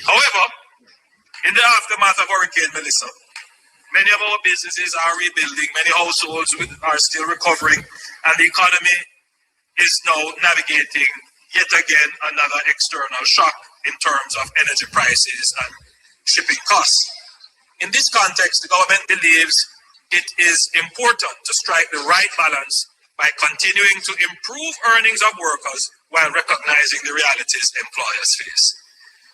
However, in the aftermath of Hurricane Melissa, many of our businesses are rebuilding, many households are still recovering, and the economy is now navigating yet again another external shock in terms of energy prices and shipping costs. In this context, the government believes it is important to strike the right balance by continuing to improve earnings of workers while recognizing the realities employers face.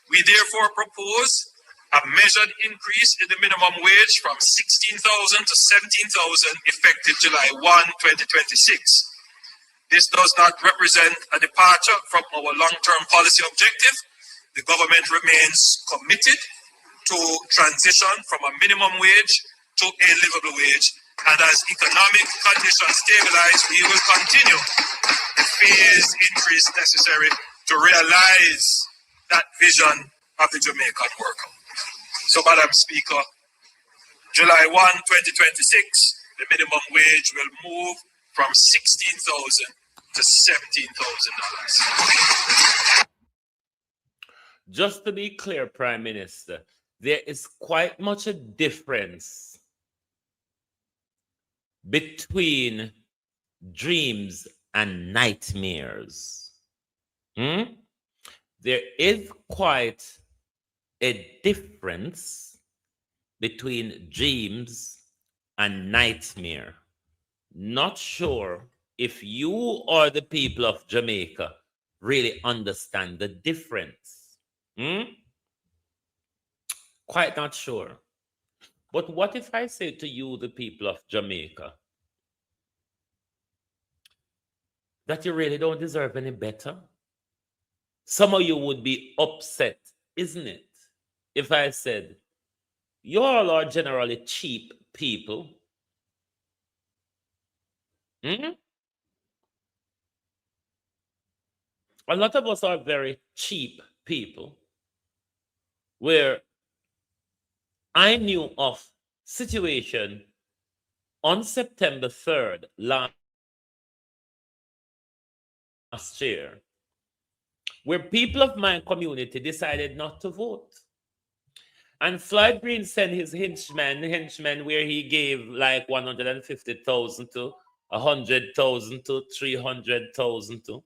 We therefore propose a measured increase in the minimum wage from $16,000 to $17,000 effective July 1, 2026. This does not represent a departure from our long-term policy objective. The government remains committed to transition from a minimum wage to a livable wage. And as economic conditions stabilize, we will continue the phased increase necessary to realize that vision of the Jamaican worker. So, Madam Speaker, July 1, 2026, the minimum wage will move from $16,000 to $17,000. Just to be clear, Prime Minister, there is quite much a difference between dreams and nightmares. There is quite a difference between dreams and nightmare. Not sure if you or the people of Jamaica really understand the difference. Quite not sure. But what if I say to you, the people of Jamaica, that you really don't deserve any better? Some of you would be upset, isn't it, if I said, you all are generally cheap people. A lot of us are very cheap people, where I knew of situation on September 3rd last year, where people of my community decided not to vote. And Floyd Green sent his henchmen where he gave like 150,000 to 100,000 to 300,000 to.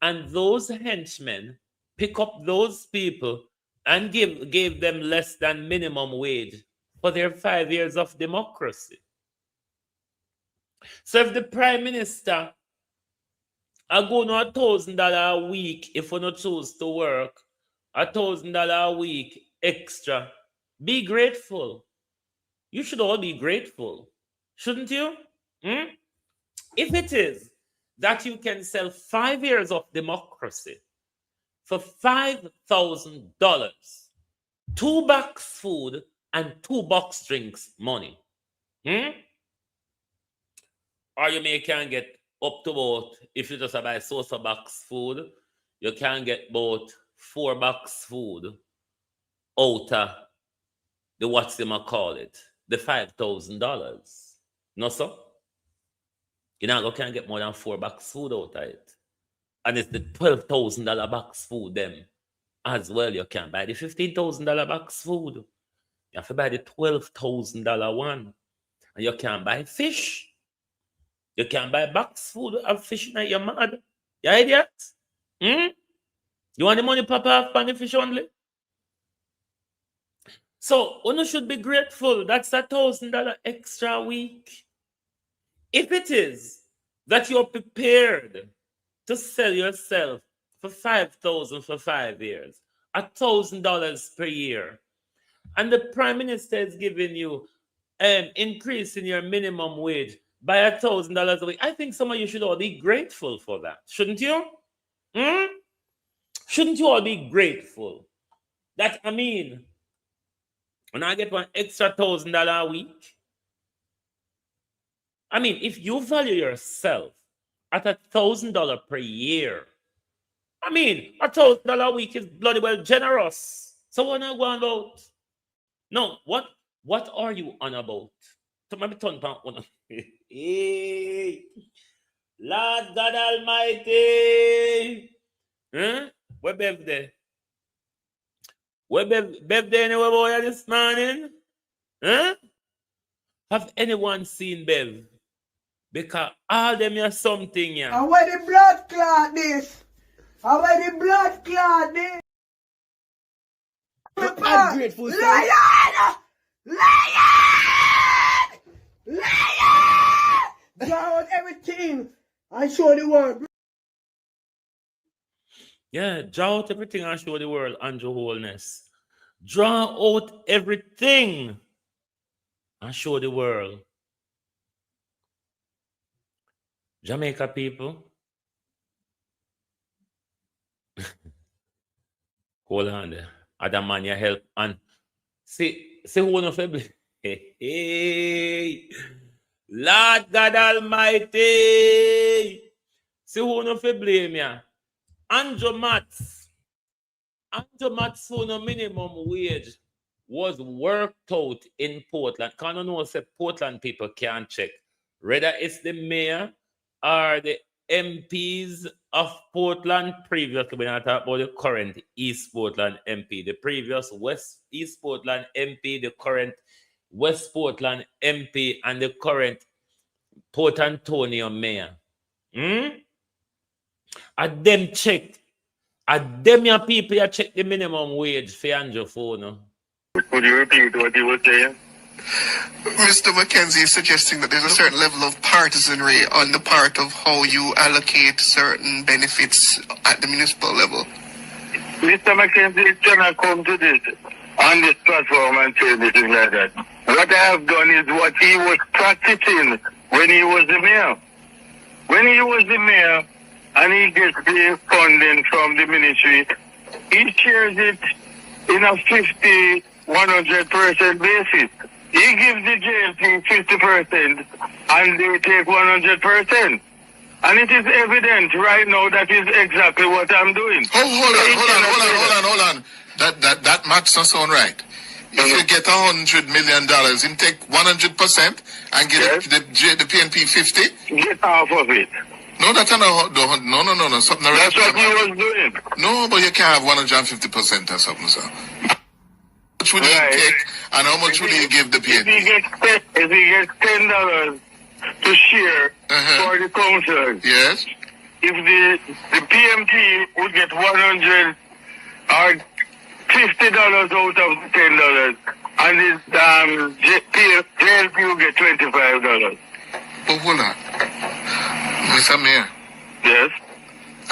And those henchmen pick up those people and gave them less than minimum wage for their 5 years of democracy. So if the Prime Minister I go no $1,000 a week if you not choose to work, $1,000 a week extra, be grateful. You should all be grateful, shouldn't you? If it is that you can sell 5 years of democracy for $5,000, 2 box food and 2 box drinks money, or you can get up to about, if you just buy salsa box food, you can get about 4 box food out of the what's them call it, the $5,000. No, sir? You know, you can't get more than 4 box food out of it. And it's the $12,000 box food them as well. You can't buy the $15,000 box food. You have to buy the $12,000 one. And you can't buy fish. You can't buy box food of fish now. You're mad. You idiot? You want the money pop off on the fish only? So, you should be grateful. That's $1,000 extra a week. If it is that you're prepared to sell yourself for $5,000 for 5 years, $1,000 per year, and the Prime Minister is giving you an increase in your minimum wage by $1,000 a week, I think some of you should all be grateful for that, shouldn't you? Shouldn't you all be grateful that, I mean, when I get one extra $1,000 a week, I mean, if you value yourself at $1,000 per year, I mean, $1,000 a week is bloody well generous. So what are you going about? No, what are you on about? So maybe turn back one. Hey, Lord God Almighty. Huh? Where Bev there? Where Bev there anywhere boy this morning? Huh? Have anyone seen Bev? Because all them are something, yeah. And where the blood clot this? And where the blood clot this? Ungrateful son. Lion! Lion! Lion! Draw out everything and show the world. Yeah, draw out everything and show the world, Andrew Holness. Draw out everything and show the world. Jamaica people. Hold on there. Other man, you help. And see who no feble. Hey, Lord God Almighty. See who no fe blame ya. Andrew Matts who no minimum wage was worked out in Portland. Can you know say Portland people can't check whether it's the mayor or the MPs of Portland previously. When I talk about the current East Portland MP, the previous West East Portland MP, the current West Portland MP, and the current Port Antonio mayor. At them checked. At them your people you check the minimum wage for Andrew phone. Could you repeat what you were saying? Mr. Mackenzie is suggesting that there's a certain level of partisanry on the part of how you allocate certain benefits at the municipal level. Mr. Mackenzie cannot come to this on this platform and say anything like that. What I have done is what he was practicing when he was the mayor. When he was the mayor and he gets the funding from the ministry, he shares it in a 100% basis. He gives the JLP 50% and they take 100%. And it is evident right now that is exactly what I'm doing. Hold on. That math's not sound right. If you get $100 million, you take 100% and get the PNP 50? Get half of it. No, that's not. No. Something that's what he was doing. No, but you can't have 150% or something, sir. How much would he take and how much would he give the PNP? If he gets $10 to share for the council, yes. If the PMT would get 100 or $50 out of $10, and the JLP will get $25. But hold on, Mr. Mayor. Yes.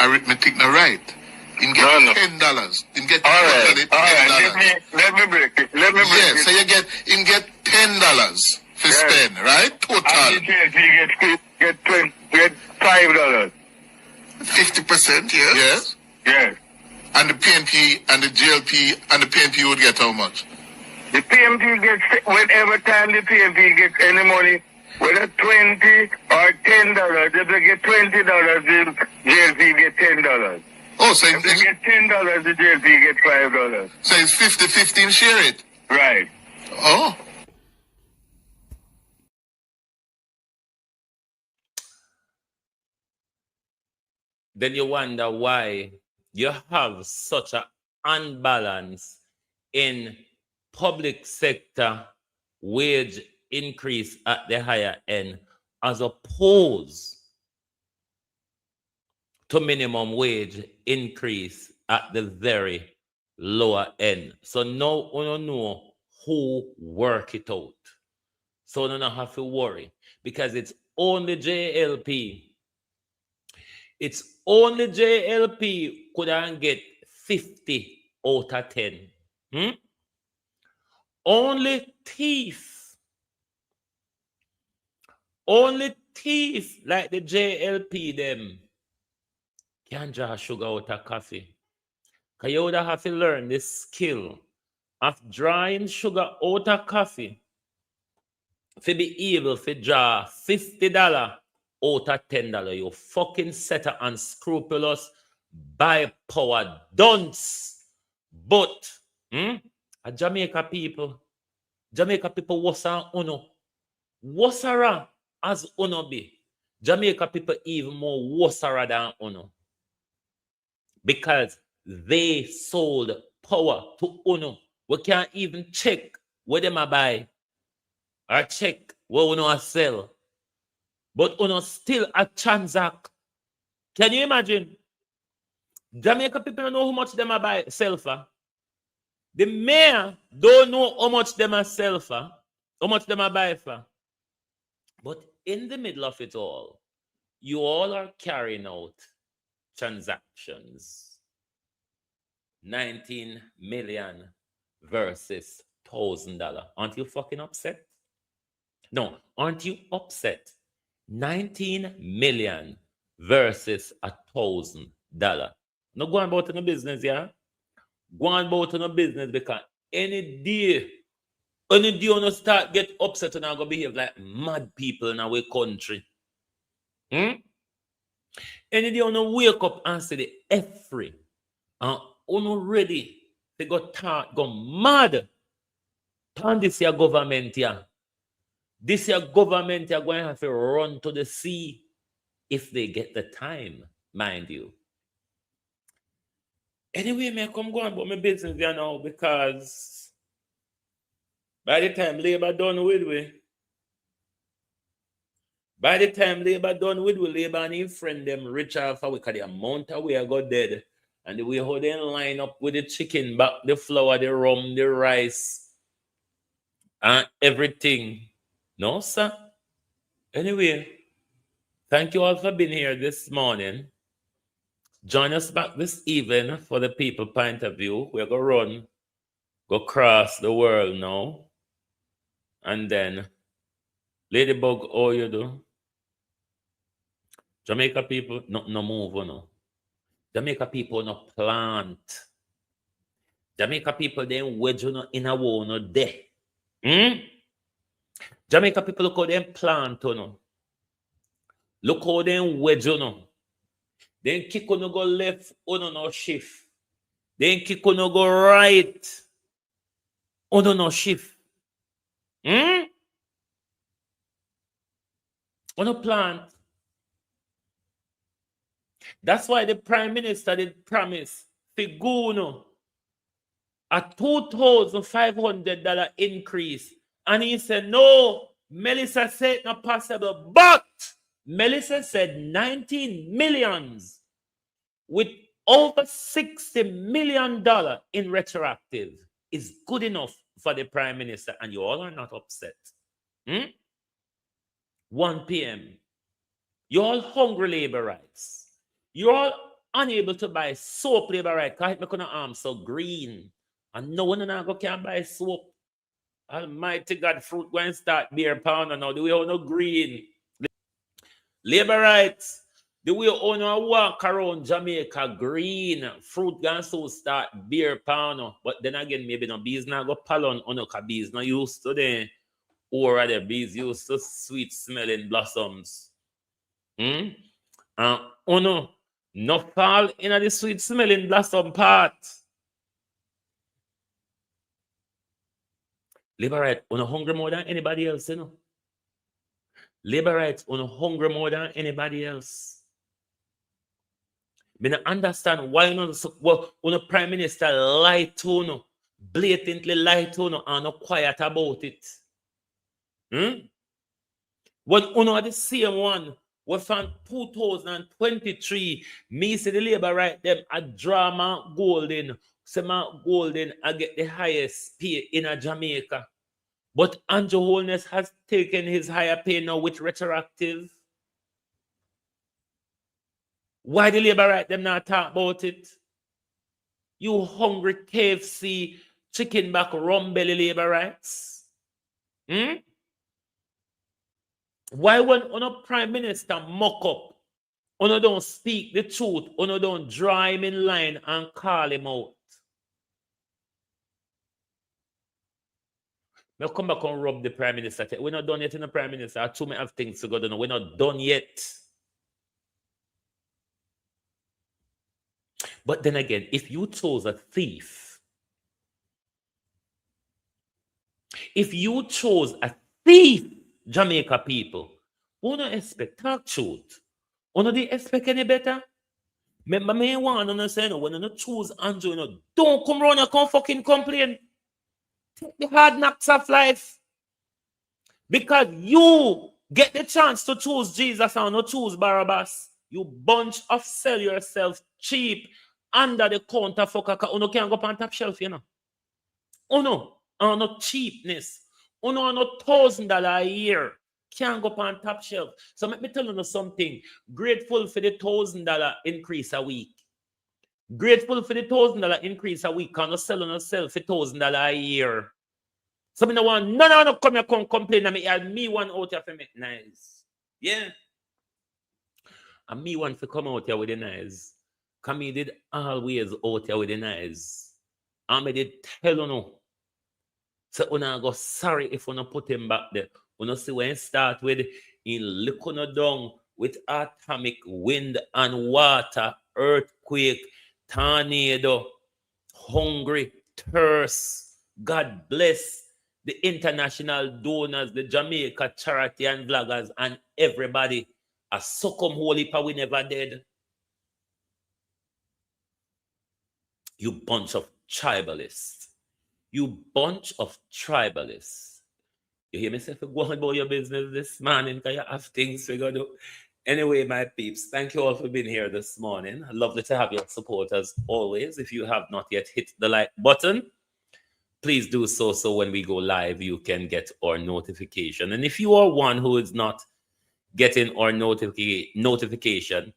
Arithmetic not right. Him get $10. Him get all right. Let me break it. Yes, so you get him get $10 for spend, right? Total. And the JLP get $5. 50%, yes? Yes. And the PNP and the JLP and the PNP would get how much? The PNP gets, whenever time the PNP gets any money, whether $20 or $10, if they get $20, the JLP get $10. Oh, so if they get $10, the JLP get $5. So it's 50-50 share it? Right. Oh. Then you wonder why you have such an unbalance in public sector wage increase at the higher end as opposed to minimum wage increase at the very lower end. So now we don't know who work it out. So we don't have to worry because it's only JLP. It's only JLP could get 50 out of 10. Only thief like the JLP them can draw sugar out of coffee. Because you would have to learn the skill of drawing sugar out of coffee to be able to draw $50 out of $10. You fucking set up unscrupulous by power dunce. But a Jamaica people wasa uno. Wasara as uno be. Jamaica people even more wasara than uno. Because they sold power to uno. We can't even check where them a buy or check where uno a sell. But uno still a transact. Can you imagine? Jamaica people don't know how much them a buy sell for. The mayor don't know how much them a sell for, how much them a buy for. But in the middle of it all, you all are carrying out transactions. 19 million versus $1,000. Aren't you fucking upset? No, aren't you upset? 19 million versus $1,000. No go on about in the business, yeah? Go on about in the business because any day you start get upset and I'm gonna behave like mad people in our country. Any day you wake up and say the F-free and you ready to go mad. Turn this your government here. This your government are going to have to run to the sea if they get the time, mind you. Anyway, me come go on about my business there now because by the time Labour done with we, Labour and his friend them rich off because the amount of we are got dead and the way how they line up with the chicken back, the flour, the rum, the rice, and everything. No, sir. Anyway, thank you all for being here this morning. Join us back this evening for the people point of view. We're going to go across the world now. And then, Ladybug, how you do? Jamaica people, no move, no. Jamaica people, no plant. Jamaica people, they wedge in a wall, no there. Jamaica people, look how they plant, no. Look how they wedge, no. Then kick on go left, no shift. Then kick on go right, no shift. On a plant. That's why the Prime Minister did promise Figuno a $2,500 increase. And he said, no, Melissa said not possible. But Melissa said 19 millions with over $60 million in retroactive is good enough for the Prime Minister. And you all are not upset. 1 p.m. You're all hungry labor rights. You're all unable to buy soap labor rights because it's making arm so green. And no one can buy soap. Almighty God, fruit going to start beer pounder now. The way on no green. Labor rights. The way on a walk around Jamaica green. Fruit going to start beer pounder. But then again, maybe no bees not go palon on no bees not used to them. Or other bees used to sweet smelling blossoms. No fall in the sweet smelling blossom part. Labor rights, hungry more than anybody else, you know. Labor rights, hungry more than anybody else. I don't understand why Prime Minister lie to you, blatantly lie to you and not quiet about it. When are the same one, we found 2023, me say the labor right them a drama golden. Mount Golden I get the highest pay in a Jamaica. But Andrew Holness has taken his higher pay now with retroactive. Why the labor right them not talk about it? You hungry KFC chicken back rum belly labor rights? Why when on a Prime Minister mock up Uno don't speak the truth. Uno don't draw him in line and call him out. We'll come back and rub the Prime Minister. We're not done yet in the Prime Minister. I too many have things to go down. We're not done yet. But then again, if you chose a thief, Jamaica people, who don't expect talk truth? Who don't expect any better? Me want to say, when you choose Andrew, don't come around and come fucking complain. Take the hard knocks of life. Because you get the chance to choose Jesus and not choose Barabbas. You bunch of sell yourself cheap under the counter fucker. You can't go on top shelf, you know. No cheapness. No $1,000 a year. Can't go on top shelf. So let me tell you something. Grateful for the $1,000 increase a week. Grateful for the $1,000 increase a week. Can't sell on yourself for $1,000 a year. So I don't want no come here come complain. Me one out here for make nice. Yeah. And me want to come out here with the nice. Because me did always out here with the nice. And me did tell you no. So I go sorry if I put him back there. You see when it start with in look on down with atomic wind and water, earthquake, tornado, hungry, thirst. God bless the international donors, the Jamaica charity and vloggers and everybody. A succumb holy pa we never did. You bunch of tribalists. You bunch of tribalists. You hear me say, go on about your business this morning because you have things to go do. Anyway, my peeps, thank you all for being here this morning. Lovely to have your support as always. If you have not yet hit the like button, please do so when we go live, you can get our notification. And if you are one who is not getting our notification,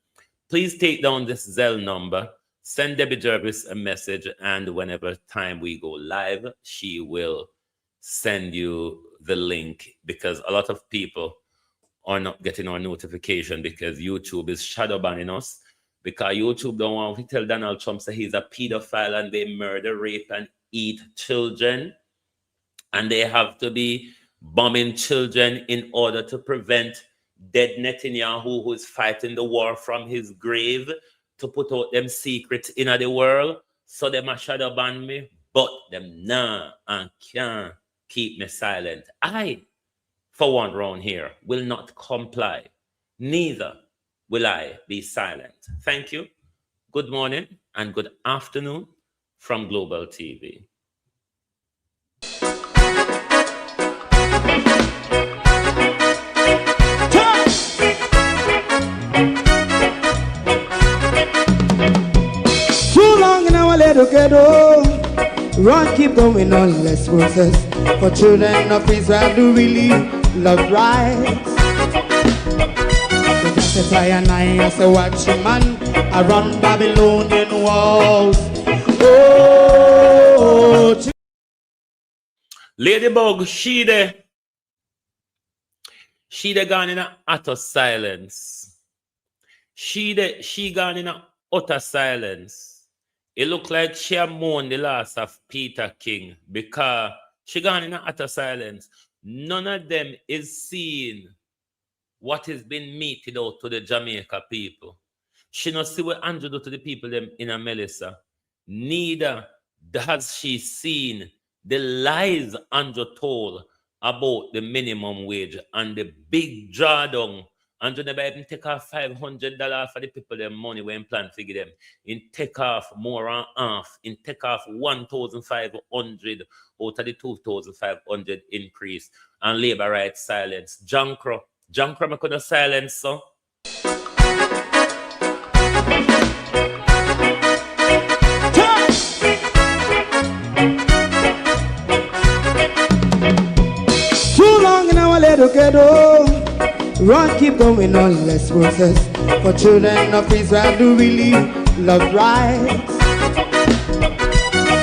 please take down this Zelle number, send Debbie Jervis a message, and whenever time we go live, she will send you the link, because a lot of people are not getting our notification because YouTube is shadow banning us, because YouTube don't want to tell Donald Trump that he's a pedophile and they murder, rape, and eat children, and they have to be bombing children in order to prevent dead Netanyahu, who is fighting the war from his grave, to put out them secrets in the world. So them a shadow ban me, but them nah and can't keep me silent. I, for one round here, will not comply. Neither will I be silent. Thank you. Good morning and good afternoon from Global TV. Too long in our little ghetto, run keep going on less process. For children of Israel do really love rights. So just try and I say watch a man around Babylonian walls. Oh, Ladybug, she there gone in a utter silence. She gone in a utter silence. It look like she mourned the loss of Peter King because she gone in a utter silence. None of them is seeing what has been meted out to the Jamaica people. She not see what Andrew do to the people them in a Melissa. Neither has she seen the lies Andrew told about the minimum wage and the big drawdown. Andrew never even take off $500 for the people them money when plan to give them. In take off more than half. In take off 1,500 out of the 2,500 increase. And labor rights silence. Jankro I could silence, so. too long in our little ghetto, run keep going on less process. For children of Israel do really love rights.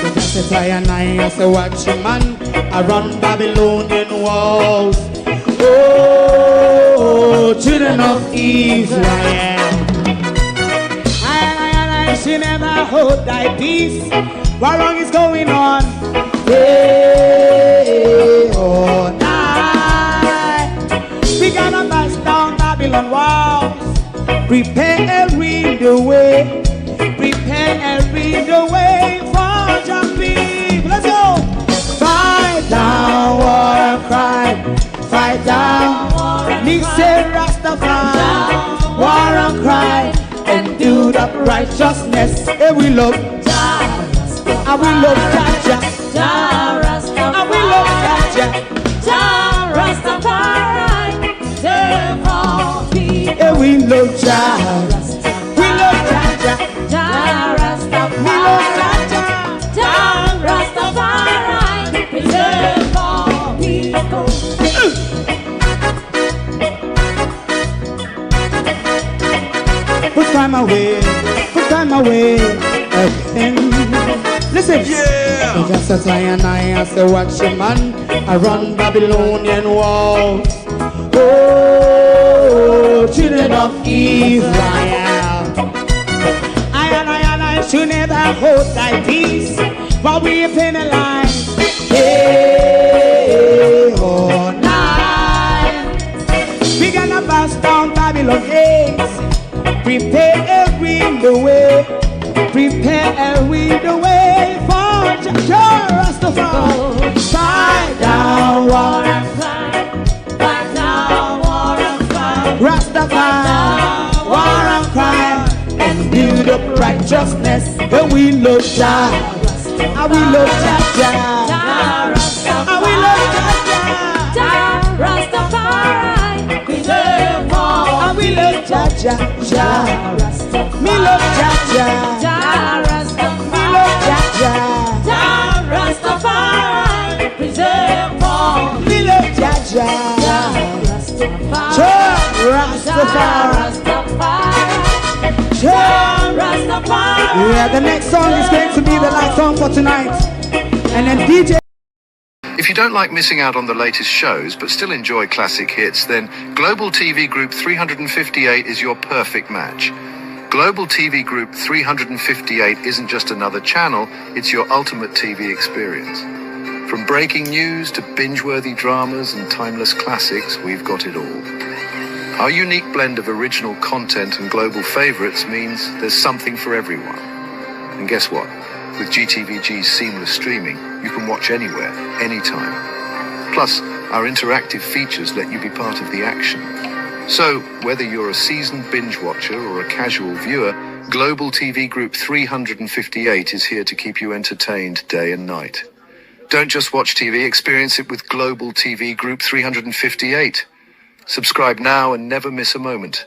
So just try and I say watch a man around Babylonian walls. Oh, children of Israel. hold thy peace. What wrong is going on? Day or night. We gonna bust down Babylon walls. Prepare the way. Prepare the way for your people. Let's go. Fight down war and crime. Fight down. Say Rastafari. War and crime. And do the righteousness. And we love. And we love Jaja. And we love Jaja. Rastafari, save all people. And we love Jaja. We love Jaja. We love Jaja. Rastafari, save all people. Put time away again. Listen, yeah. Just as I and I as a watchman, I run Babylonian walls. Oh, children of Israel, I and I should never hold thy peace, while we are penalized. Day or night, we gonna bust down Babylon gates. Prepare the way. Prepare the way for Rastafari. Fight down war and crime. Fight down war and crime. Rastafari, war and crime. And build up righteousness. And we love Jah. And we love Jah. And we love Jah. Rastafari, preserve all. And we love Jah. Me love Jaja. Me love Jaja. Rastafari, preserve all. Me love Jaja. Rastafari. Yeah, the next song is going to be the last song for tonight. And then DJ. If you don't like missing out on the latest shows but still enjoy classic hits, then Global TV Group 358 is your perfect match. Global TV Group 358 isn't just another channel, it's your ultimate TV experience. From breaking news to binge-worthy dramas and timeless classics, we've got it all. Our unique blend of original content and global favorites means there's something for everyone. And guess what? With GTVG's seamless streaming, you can watch anywhere, anytime. Plus, our interactive features let you be part of the action. So, whether you're a seasoned binge watcher or a casual viewer, Global TV Group 358 is here to keep you entertained day and night. Don't just watch TV, experience it with Global TV Group 358. Subscribe now and never miss a moment.